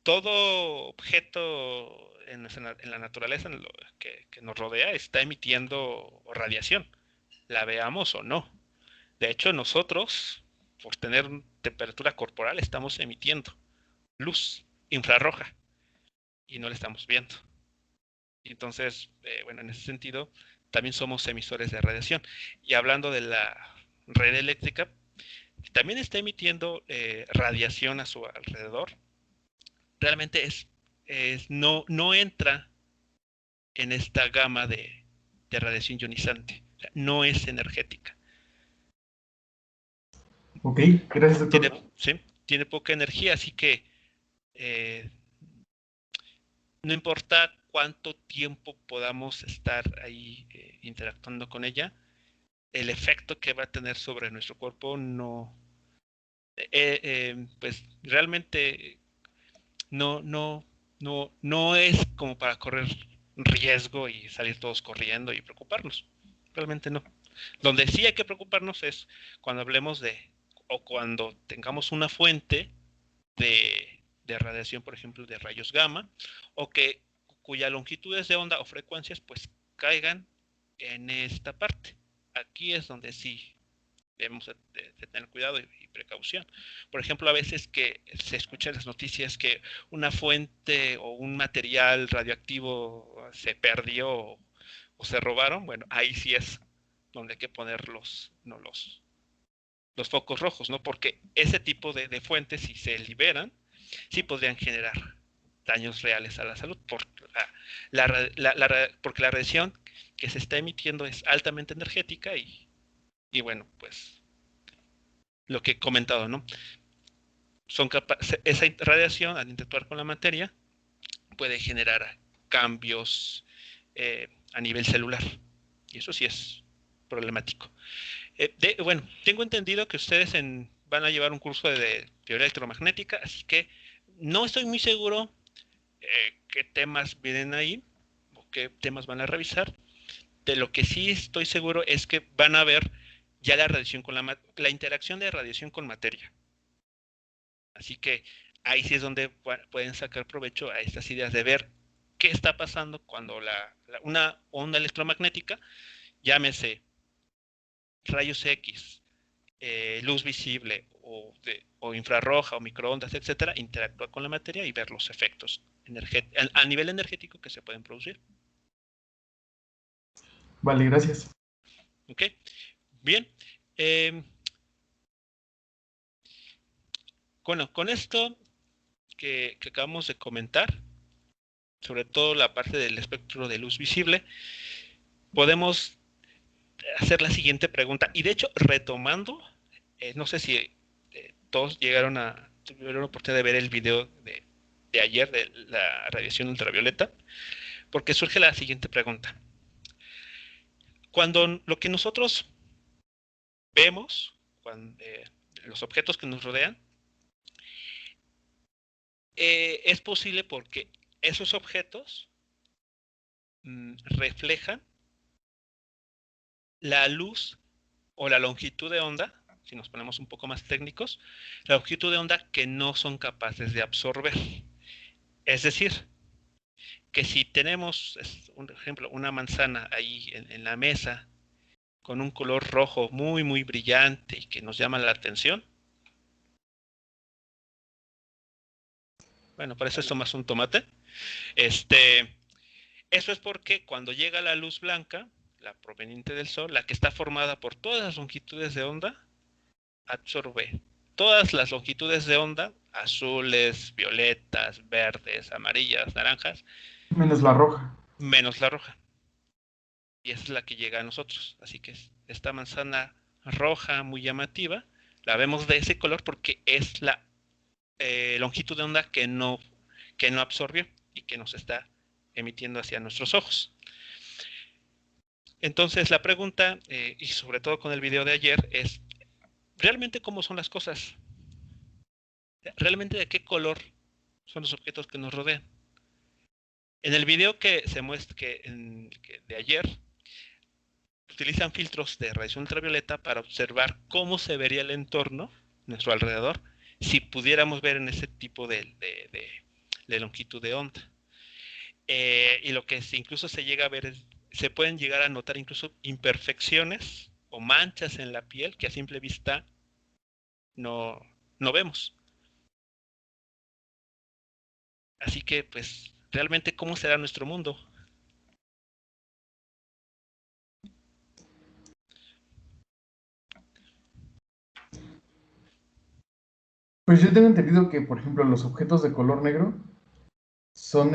todo objeto en la naturaleza que nos rodea está emitiendo radiación, la veamos o no. De hecho, nosotros, por tener temperatura corporal, estamos emitiendo luz infrarroja y no la estamos viendo. Entonces, bueno, en ese sentido, también somos emisores de radiación. Y hablando de la red eléctrica, también está emitiendo radiación a su alrededor. Realmente no entra en esta gama de radiación ionizante. O sea, no es energética. Ok, gracias, doctor. Tiene poca energía, así que no importa cuánto tiempo podamos estar ahí interactuando con ella, el efecto que va a tener sobre nuestro cuerpo pues realmente no es como para correr riesgo y salir todos corriendo y preocuparnos. Realmente no. Donde sí hay que preocuparnos es cuando hablemos o cuando tengamos una fuente de radiación, por ejemplo, de rayos gamma, o cuyas longitudes de onda o frecuencias pues caigan en esta parte. Aquí es donde sí debemos de tener cuidado y precaución. Por ejemplo, a veces que se escuchan las noticias que una fuente o un material radioactivo se perdió o se robaron, bueno, ahí sí es donde hay que poner los focos rojos, ¿no? Porque ese tipo de fuentes, si se liberan, sí podrían generar daños reales a la salud, porque la radiación que se está emitiendo es altamente energética y bueno, pues lo que he comentado, ¿no? Esa radiación, al interactuar con la materia, puede generar cambios a nivel celular, y eso sí es problemático. Bueno, tengo entendido que ustedes van a llevar un curso de teoría electromagnética, así que no estoy muy seguro qué temas vienen ahí o qué temas van a revisar. De lo que sí estoy seguro es que van a ver ya la radiación con la interacción de radiación con materia. Así que ahí sí es donde pueden sacar provecho a estas ideas de ver qué está pasando cuando una onda electromagnética, llámese rayos X, luz visible o infrarroja o microondas, etcétera, interactúa con la materia y ver los efectos a nivel energético que se pueden producir. Vale, gracias. Ok, bien. Bueno, con esto que acabamos de comentar, sobre todo la parte del espectro de luz visible, podemos hacer la siguiente pregunta. Y de hecho, retomando, no sé si todos tuvieron la oportunidad de ver el video de ayer de la radiación ultravioleta, porque surge la siguiente pregunta. Cuando lo que nosotros vemos, los objetos que nos rodean, es posible porque esos objetos reflejan la luz o la longitud de onda, si nos ponemos un poco más técnicos, la longitud de onda que no son capaces de absorber. Es decir, que si tenemos, un ejemplo, una manzana ahí en la mesa con un color rojo muy, muy brillante y que nos llama la atención, bueno, para eso es más un tomate, eso es porque cuando llega la luz blanca, la proveniente del sol, la que está formada por todas las longitudes de onda, absorbe todas las longitudes de onda, azules, violetas, verdes, amarillas, naranjas, Menos la roja. menos la roja. Y esa es la que llega a nosotros. Así que esta manzana roja muy llamativa, la vemos de ese color porque es la longitud de onda que no absorbió y que nos está emitiendo hacia nuestros ojos. Entonces la pregunta, y sobre todo con el video de ayer, es ¿realmente cómo son las cosas? ¿Realmente de qué color son los objetos que nos rodean? En el video que se muestra de ayer, utilizan filtros de radiación ultravioleta para observar cómo se vería el entorno, nuestro alrededor, si pudiéramos ver en ese tipo de longitud de onda. Y lo que incluso se llega a ver se pueden llegar a notar incluso imperfecciones o manchas en la piel que a simple vista no vemos. Así que, pues, realmente, ¿cómo será nuestro mundo? Pues yo tengo entendido que, por ejemplo, los objetos de color negro son,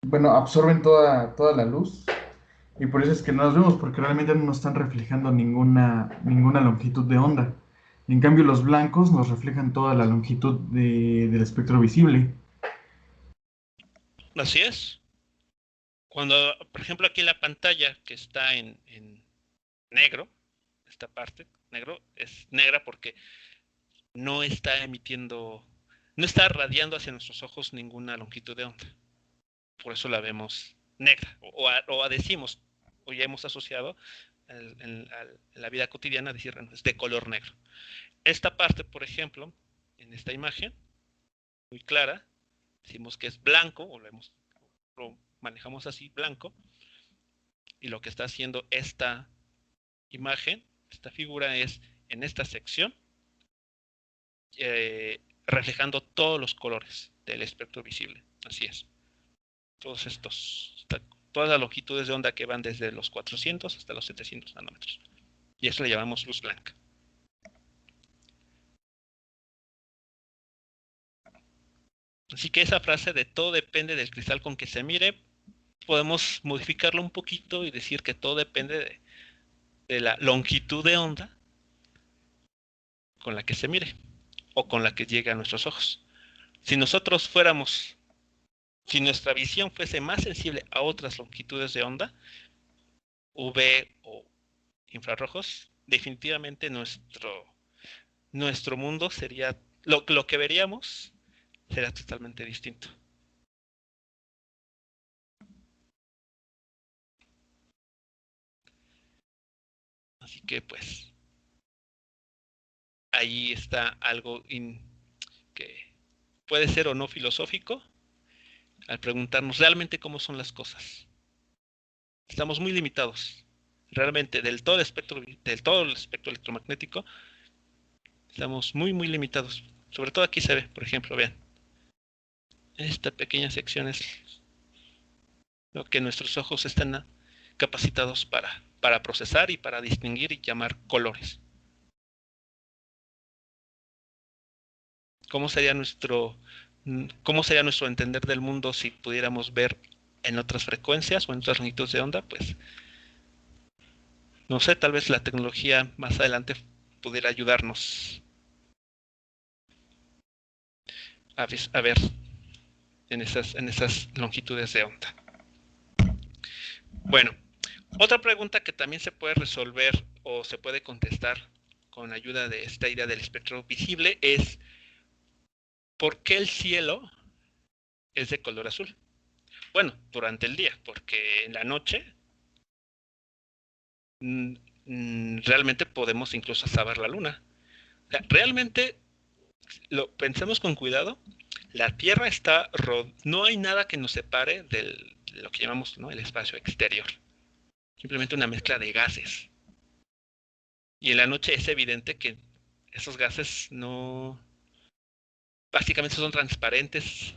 bueno, absorben toda la luz y por eso es que no los vemos, porque realmente no nos están reflejando ninguna longitud de onda. En cambio, los blancos nos reflejan toda la longitud del espectro visible. Así es. Cuando, por ejemplo, aquí en la pantalla que está en negro, esta parte negro es negra porque no está emitiendo, no está radiando hacia nuestros ojos ninguna longitud de onda. Por eso la vemos negra, o decimos, o ya hemos asociado en la vida cotidiana a decir, es de color negro. Esta parte, por ejemplo, en esta imagen, muy clara, decimos que es blanco, o lo manejamos así, blanco, y lo que está haciendo esta imagen, esta figura es en esta sección, reflejando todos los colores del espectro visible. Así es. Todas las longitudes de onda que van desde los 400 hasta los 700 nanómetros. Y eso le llamamos luz blanca. Así que esa frase de todo depende del cristal con que se mire, podemos modificarlo un poquito y decir que todo depende de la longitud de onda con la que se mire o con la que llegue a nuestros ojos. Si nuestra visión fuese más sensible a otras longitudes de onda, UV o infrarrojos, definitivamente nuestro mundo sería, lo que veríamos será totalmente distinto. Así que pues ahí está algo que puede ser o no filosófico al preguntarnos realmente cómo son las cosas. Estamos muy limitados. Realmente del todo el espectro electromagnético estamos muy muy limitados. Sobre todo aquí se ve, por ejemplo, vean. Esta pequeña sección es lo que nuestros ojos están capacitados para procesar y para distinguir y llamar colores. ¿Cómo sería nuestro entender del mundo si pudiéramos ver en otras frecuencias o en otras longitudes de onda? Pues no sé, tal vez la tecnología más adelante pudiera ayudarnos a ver en esas longitudes de onda. Bueno, otra pregunta que también se puede resolver o se puede contestar con ayuda de esta idea del espectro visible es ¿por qué el cielo es de color azul? Bueno, durante el día, porque en la noche realmente podemos incluso saber la luna. O sea, realmente, pensemos con cuidado, la Tierra está no hay nada que nos separe de lo que llamamos, ¿no?, el espacio exterior. Simplemente una mezcla de gases. Y en la noche es evidente que esos gases básicamente son transparentes,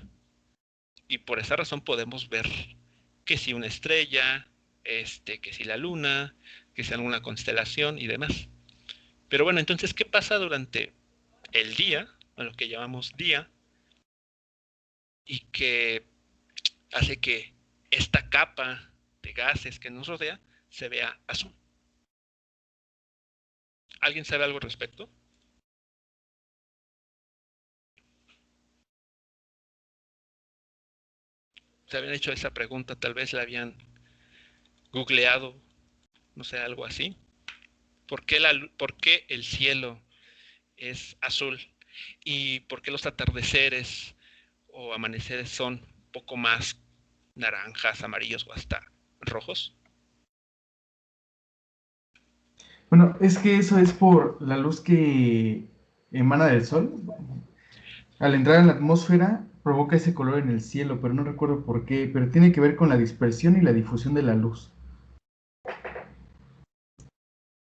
y por esa razón podemos ver que si una estrella, que si la luna, que si alguna constelación y demás. Pero bueno, entonces, ¿qué pasa durante el día, o lo que llamamos día, y que hace que esta capa de gases que nos rodea se vea azul? ¿Alguien sabe algo al respecto? ¿Se habían hecho esa pregunta? Tal vez la habían googleado, no sé, algo así. ¿Por qué el cielo es azul? ¿Y por qué los atardeceres o amaneceres son un poco más naranjas, amarillos o hasta rojos? Bueno, es que eso es por la luz que emana del sol. Al entrar en la atmósfera provoca ese color en el cielo, pero no recuerdo por qué, pero tiene que ver con la dispersión y la difusión de la luz.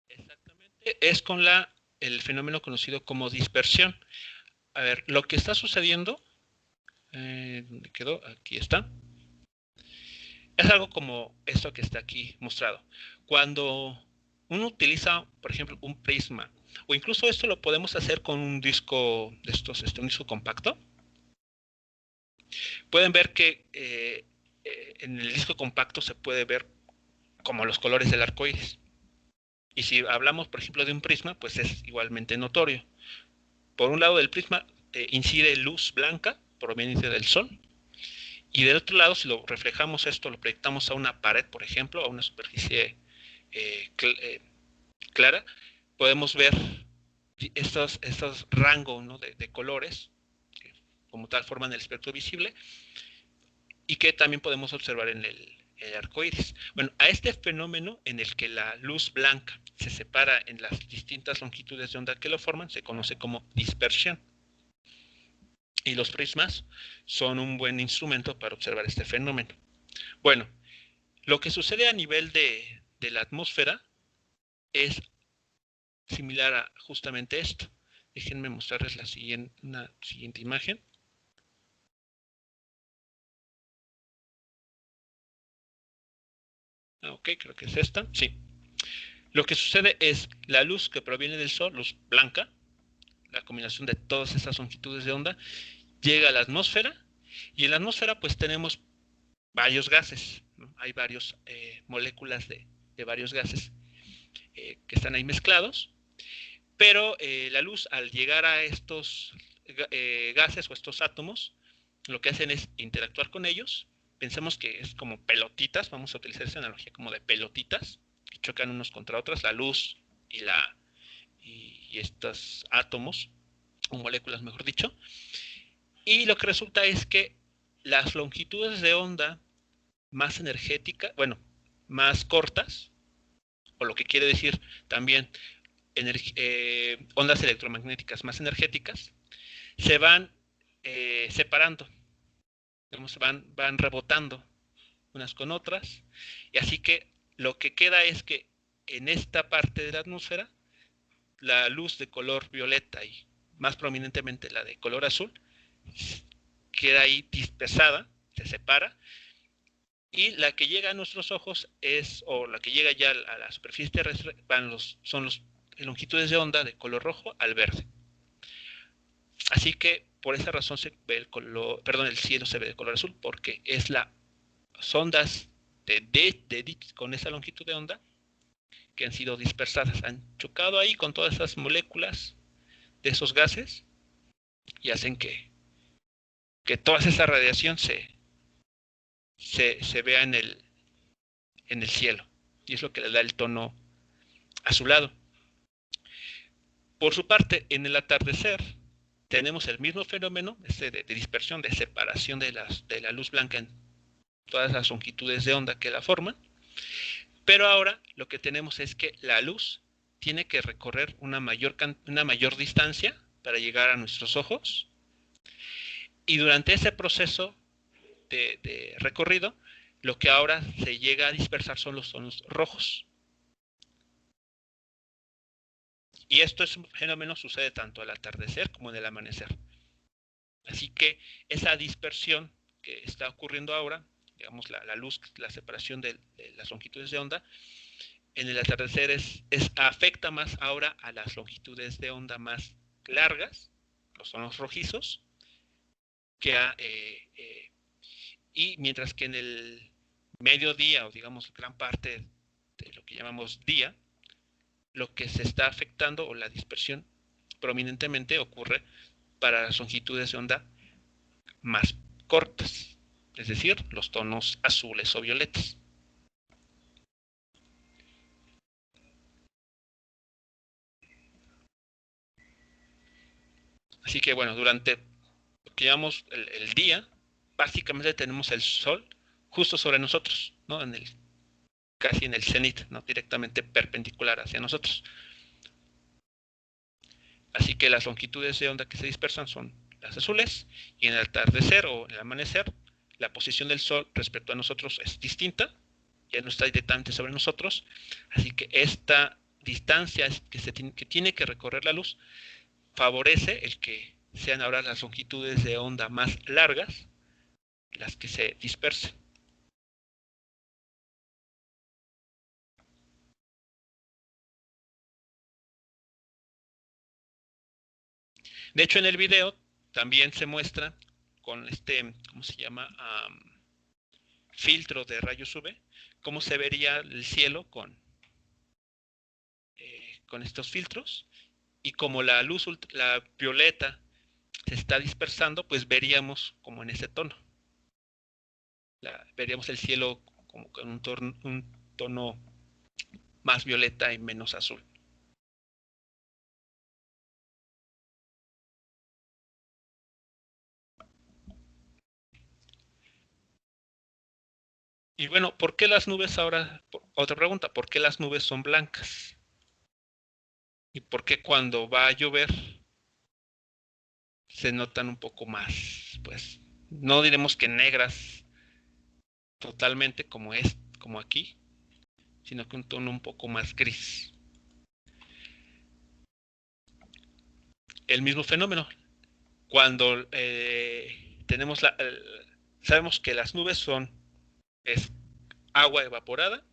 Exactamente, es con el fenómeno conocido como dispersión. A ver, lo que está sucediendo, ¿dónde quedó? Aquí está. Es algo como esto que está aquí mostrado. Cuando uno utiliza, por ejemplo, un prisma, o incluso esto lo podemos hacer con un disco de estos, un disco compacto. Pueden ver que en el disco compacto se puede ver como los colores del arco iris. Y si hablamos, por ejemplo, de un prisma, pues es igualmente notorio. Por un lado del prisma incide luz blanca proveniente del sol. Y del otro lado, si lo reflejamos esto, lo proyectamos a una pared, por ejemplo, a una superficie clara, podemos ver estos rangos, ¿no?, de colores que como tal forman el espectro visible y que también podemos observar en el arco iris. Bueno, a este fenómeno en el que la luz blanca se separa en las distintas longitudes de onda que lo forman se conoce como dispersión. Y los prismas son un buen instrumento para observar este fenómeno. Bueno, lo que sucede a nivel de la atmósfera es similar a justamente esto. Déjenme mostrarles una siguiente imagen. Ok, creo que es esta. Sí. Lo que sucede es la luz que proviene del sol, luz blanca, la combinación de todas estas longitudes de onda, llega a la atmósfera, y en la atmósfera pues tenemos varios gases, ¿no? Hay varias moléculas de varios gases que están ahí mezclados, pero la luz al llegar a estos gases o estos átomos, lo que hacen es interactuar con ellos. Pensemos que es como pelotitas, vamos a utilizar esa analogía como de pelotitas, que chocan unos contra otros, la luz y estos átomos, o moléculas mejor dicho, y lo que resulta es que las longitudes de onda más energéticas, bueno, más cortas, o lo que quiere decir también ondas electromagnéticas más energéticas, se van separando, digamos, van rebotando unas con otras, y así que lo que queda es que en esta parte de la atmósfera, la luz de color violeta y más prominentemente la de color azul, queda ahí dispersada, se separa, Y la que llega a nuestros ojos o la que llega ya a la superficie terrestre, son las longitudes de onda de color rojo al verde. Así que por esa razón se ve el cielo se ve de color azul, porque es las ondas con esa longitud de onda que han sido dispersadas, han chocado ahí con todas esas moléculas de esos gases y hacen que toda esa radiación se vea en el cielo, y es lo que le da el tono azulado. Por su parte, en el atardecer tenemos el mismo fenómeno de dispersión, de separación de la luz blanca en todas las longitudes de onda que la forman, pero ahora lo que tenemos es que la luz tiene que recorrer una mayor distancia para llegar a nuestros ojos, y durante ese proceso de recorrido, lo que ahora se llega a dispersar son los tonos rojos. Y esto es un fenómeno que sucede tanto al atardecer como en el amanecer. Así que esa dispersión que está ocurriendo ahora, digamos la luz, la separación de las longitudes de onda, en el atardecer afecta más ahora a las longitudes de onda más largas, los tonos rojizos, y mientras que en el mediodía, o digamos gran parte de lo que llamamos día, lo que se está afectando, o la dispersión prominentemente, ocurre para las longitudes de onda más cortas, es decir, los tonos azules o violetas. Así que bueno, durante lo que llamamos el día, básicamente tenemos el sol justo sobre nosotros, ¿no? Casi en el cenit, ¿no? Directamente perpendicular hacia nosotros. Así que las longitudes de onda que se dispersan son las azules, y en el atardecer o en el amanecer, la posición del sol respecto a nosotros es distinta, ya no está directamente sobre nosotros, así que esta distancia que tiene que recorrer la luz favorece el que sean ahora las longitudes de onda más largas las que se dispersen. De hecho, en el video también se muestra con ¿cómo se llama? Filtro de rayos UV, cómo se vería el cielo con estos filtros, y como la luz la violeta se está dispersando, pues veríamos como en ese tono. Veríamos el cielo como con un tono más violeta y menos azul. Y bueno, ¿por qué las nubes ahora? Otra pregunta, ¿por qué las nubes son blancas? ¿Y por qué cuando va a llover se notan un poco más? Pues no diremos que negras totalmente como aquí, sino que un tono un poco más gris. El mismo fenómeno. Cuando sabemos que las nubes es agua evaporada,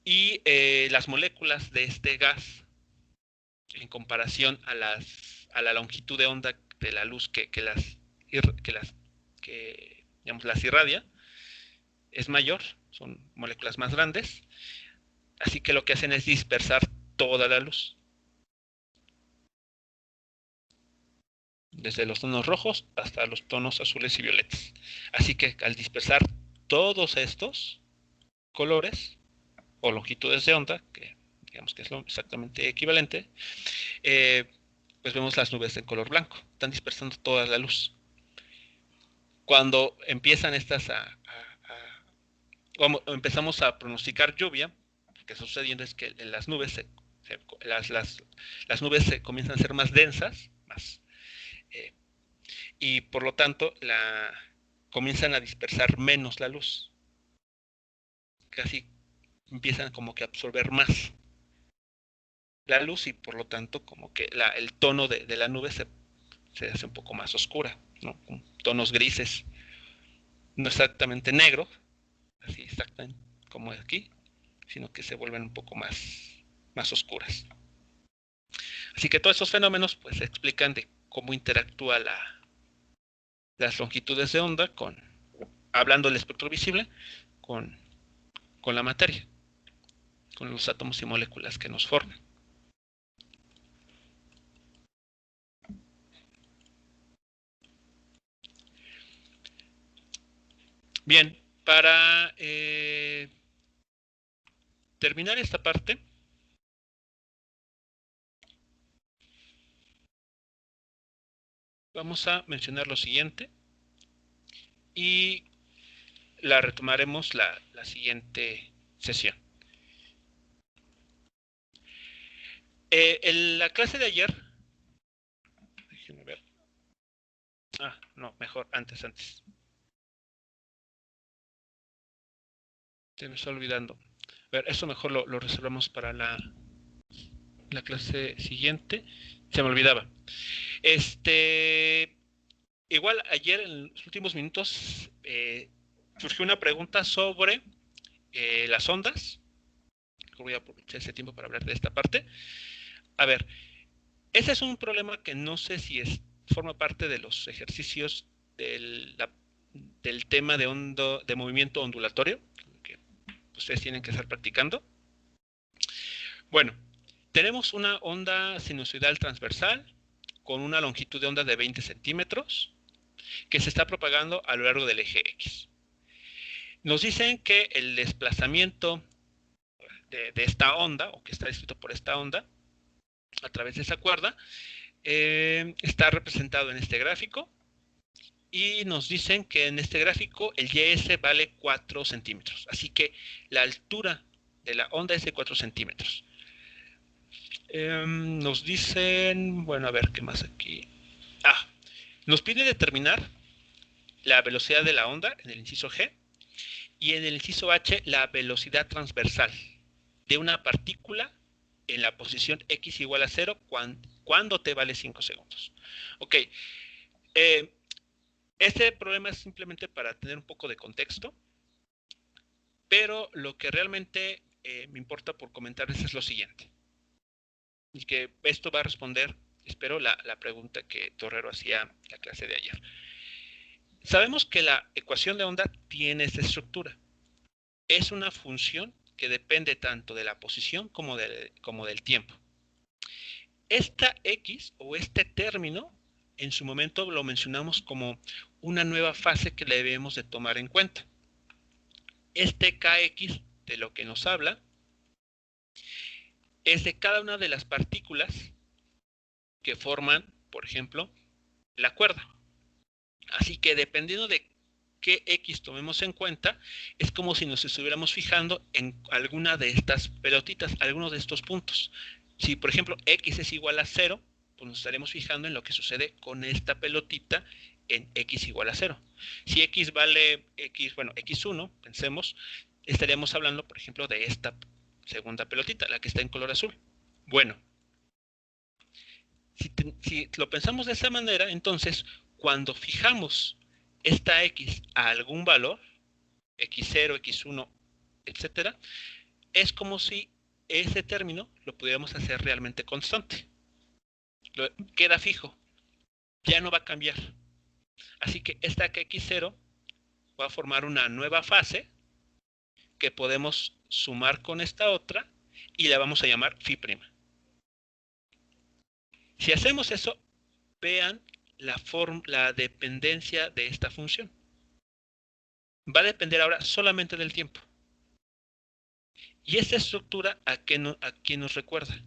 y las moléculas de este gas, en comparación a la longitud de onda de la luz que las irradia, es mayor, son moléculas más grandes, así que lo que hacen es dispersar toda la luz, desde los tonos rojos hasta los tonos azules y violetas. Así que al dispersar todos estos colores o longitudes de onda, que digamos que es lo exactamente equivalente, pues vemos las nubes de color blanco, están dispersando toda la luz. Cuando empiezan empezamos a pronosticar lluvia, lo que está sucediendo es que las nubes las nubes se comienzan a ser más densas, y por lo tanto comienzan a dispersar menos la luz. Casi empiezan como que a absorber más la luz, y por lo tanto como que el tono de la nube se hace un poco más oscura, ¿no? Con tonos grises. no exactamente negro, así exactamente como aquí, sino que se vuelven un poco más oscuras. Así que todos esos fenómenos pues explican de cómo interactúa las longitudes de onda hablando del espectro visible, con la materia, con los átomos y moléculas que nos forman. Bien, para terminar esta parte, vamos a mencionar lo siguiente y la retomaremos la siguiente sesión. En la clase de ayer, déjenme ver. No, mejor antes. Se me está olvidando. A ver, eso mejor lo reservamos para la clase siguiente. Se me olvidaba. Igual ayer en los últimos minutos surgió una pregunta sobre las ondas. Voy a aprovechar ese tiempo para hablar de esta parte. A ver, ese es un problema que no sé si forma parte de los ejercicios del tema de movimiento ondulatorio, que ustedes tienen que estar practicando. Bueno, tenemos una onda sinusoidal transversal con una longitud de onda de 20 centímetros que se está propagando a lo largo del eje X. Nos dicen que el desplazamiento de esta onda, o que está descrito por esta onda, a través de esa cuerda, está representado en este gráfico, y nos dicen que en este gráfico el YS vale 4 centímetros, así que la altura de la onda es de 4 centímetros. Nos dicen, bueno, a ver, ¿qué más aquí? Nos pide determinar la velocidad de la onda en el inciso G, y en el inciso H la velocidad transversal de una partícula en la posición X igual a 0 cuando t vale 5 segundos. Ok, este problema es simplemente para tener un poco de contexto, pero lo que realmente me importa por comentarles es lo siguiente, y que esto va a responder, espero, la pregunta que Torrero hacía en la clase de ayer. Sabemos que la ecuación de onda tiene esta estructura. Es una función que depende tanto de la posición como del tiempo. Esta X o este término, en su momento lo mencionamos como una nueva fase que debemos de tomar en cuenta. Este KX de lo que nos habla es de cada una de las partículas que forman, por ejemplo, la cuerda. Así que dependiendo de qué X tomemos en cuenta, es como si nos estuviéramos fijando en alguna de estas pelotitas, algunos de estos puntos. Si, por ejemplo, X es igual a 0, pues nos estaremos fijando en lo que sucede con esta pelotita en X igual a 0. Si X vale X1, pensemos, estaríamos hablando, por ejemplo, de esta segunda pelotita, la que está en color azul. Bueno, si lo pensamos de esa manera, entonces, cuando fijamos esta X a algún valor, X0, X1, etcétera, es como si ese término lo pudiéramos hacer realmente constante. Queda fijo, ya no va a cambiar. Así que esta X0 va a formar una nueva fase que podemos sumar con esta otra y la vamos a llamar phi'. Si hacemos eso, vean la dependencia de esta función. Va a depender ahora solamente del tiempo. ¿Y esta estructura a qué nos recuerda?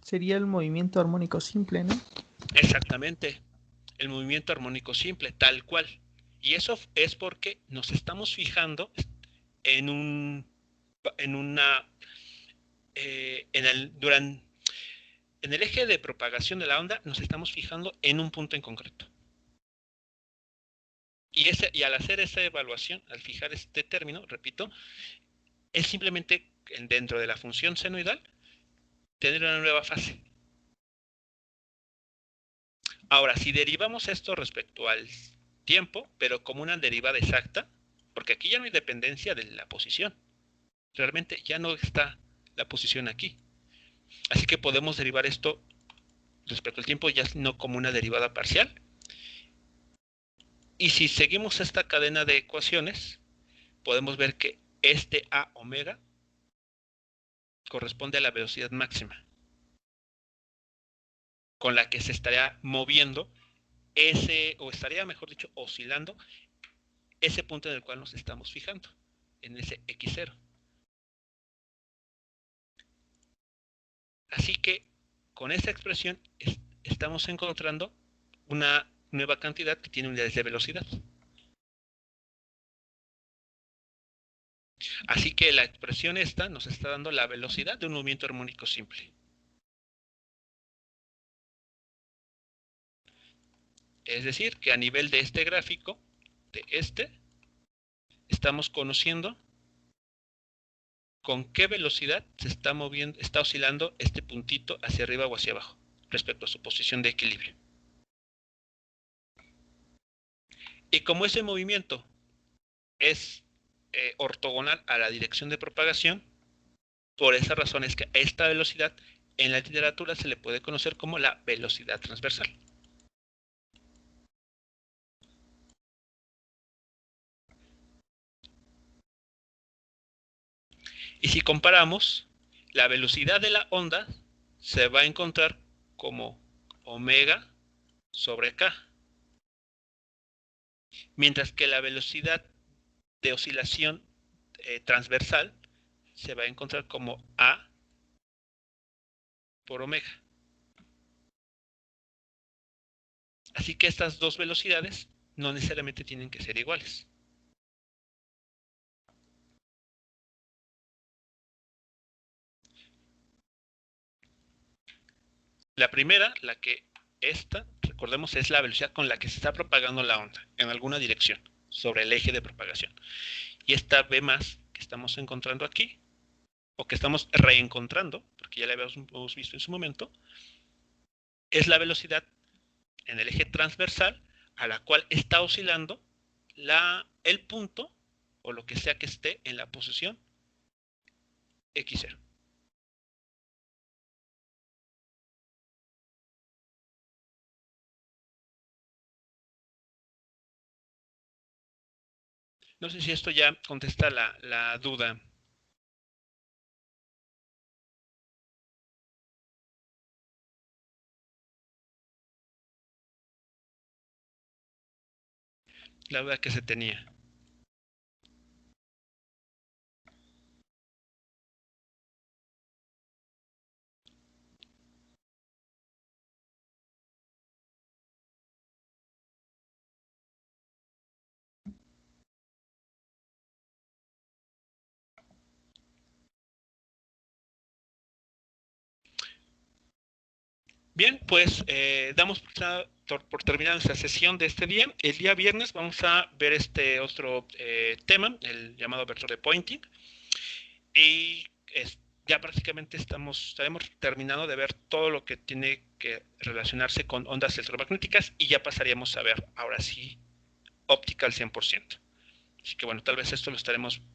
Sería el movimiento armónico simple, ¿no? Exactamente, el movimiento armónico simple, tal cual. Y eso es porque nos estamos fijando en en el eje de propagación de la onda nos estamos fijando en un punto en concreto. Y al hacer esa evaluación, al fijar este término, repito, es simplemente dentro de la función senoidal tener una nueva fase. Ahora, si derivamos esto respecto al tiempo, pero como una derivada exacta, porque aquí ya no hay dependencia de la posición. Realmente ya no está la posición aquí. Así que podemos derivar esto respecto al tiempo ya no como una derivada parcial. Y si seguimos esta cadena de ecuaciones, podemos ver que este A omega corresponde a la velocidad máxima con la que se estaría moviendo o estaría, mejor dicho, oscilando ese punto en el cual nos estamos fijando, en ese x0. Así que con esta expresión estamos encontrando una nueva cantidad que tiene unidades de velocidad. Así que la expresión esta nos está dando la velocidad de un movimiento armónico simple. Es decir, que a nivel de este gráfico, estamos conociendo con qué velocidad se está moviendo, está oscilando este puntito hacia arriba o hacia abajo, respecto a su posición de equilibrio. Y como ese movimiento es ortogonal a la dirección de propagación, por esa razón es que a esta velocidad en la literatura se le puede conocer como la velocidad transversal. Y si comparamos, la velocidad de la onda se va a encontrar como omega sobre k, mientras que la velocidad de oscilación transversal se va a encontrar como a por omega. Así que estas dos velocidades no necesariamente tienen que ser iguales. La primera, recordemos, es la velocidad con la que se está propagando la onda en alguna dirección sobre el eje de propagación. Y esta v más que estamos encontrando aquí, o que estamos reencontrando, porque ya la habíamos visto en su momento, es la velocidad en el eje transversal a la cual está oscilando el punto, o lo que sea que esté en la posición x0. No sé si esto ya contesta la duda. La duda que se tenía. Bien, pues damos por terminada nuestra sesión de este día. El día viernes vamos a ver este otro tema, el llamado vector de Poynting. Y ya prácticamente estaremos terminando de ver todo lo que tiene que relacionarse con ondas electromagnéticas y ya pasaríamos a ver, ahora sí, óptica al 100%. Así que bueno, tal vez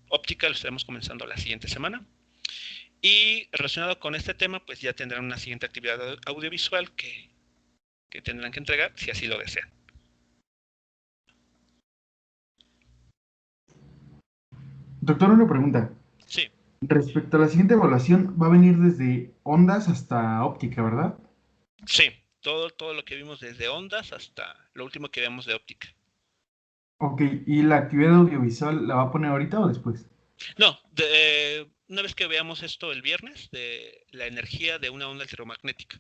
óptica lo estaremos comenzando la siguiente semana. Y relacionado con este tema, pues ya tendrán una siguiente actividad audiovisual que tendrán que entregar si así lo desean. Doctor, una pregunta. Sí. Respecto a la siguiente evaluación, va a venir desde ondas hasta óptica, ¿verdad? Sí, todo lo que vimos desde ondas hasta lo último que vemos de óptica. Ok, ¿y la actividad audiovisual la va a poner ahorita o después? No, una vez que veamos esto el viernes, de la energía de una onda electromagnética.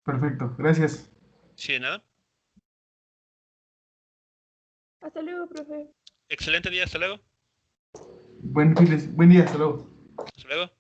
Perfecto, gracias. Sí, de nada. Hasta luego, profe. Excelente día, hasta luego. Buen día, hasta luego. Hasta luego.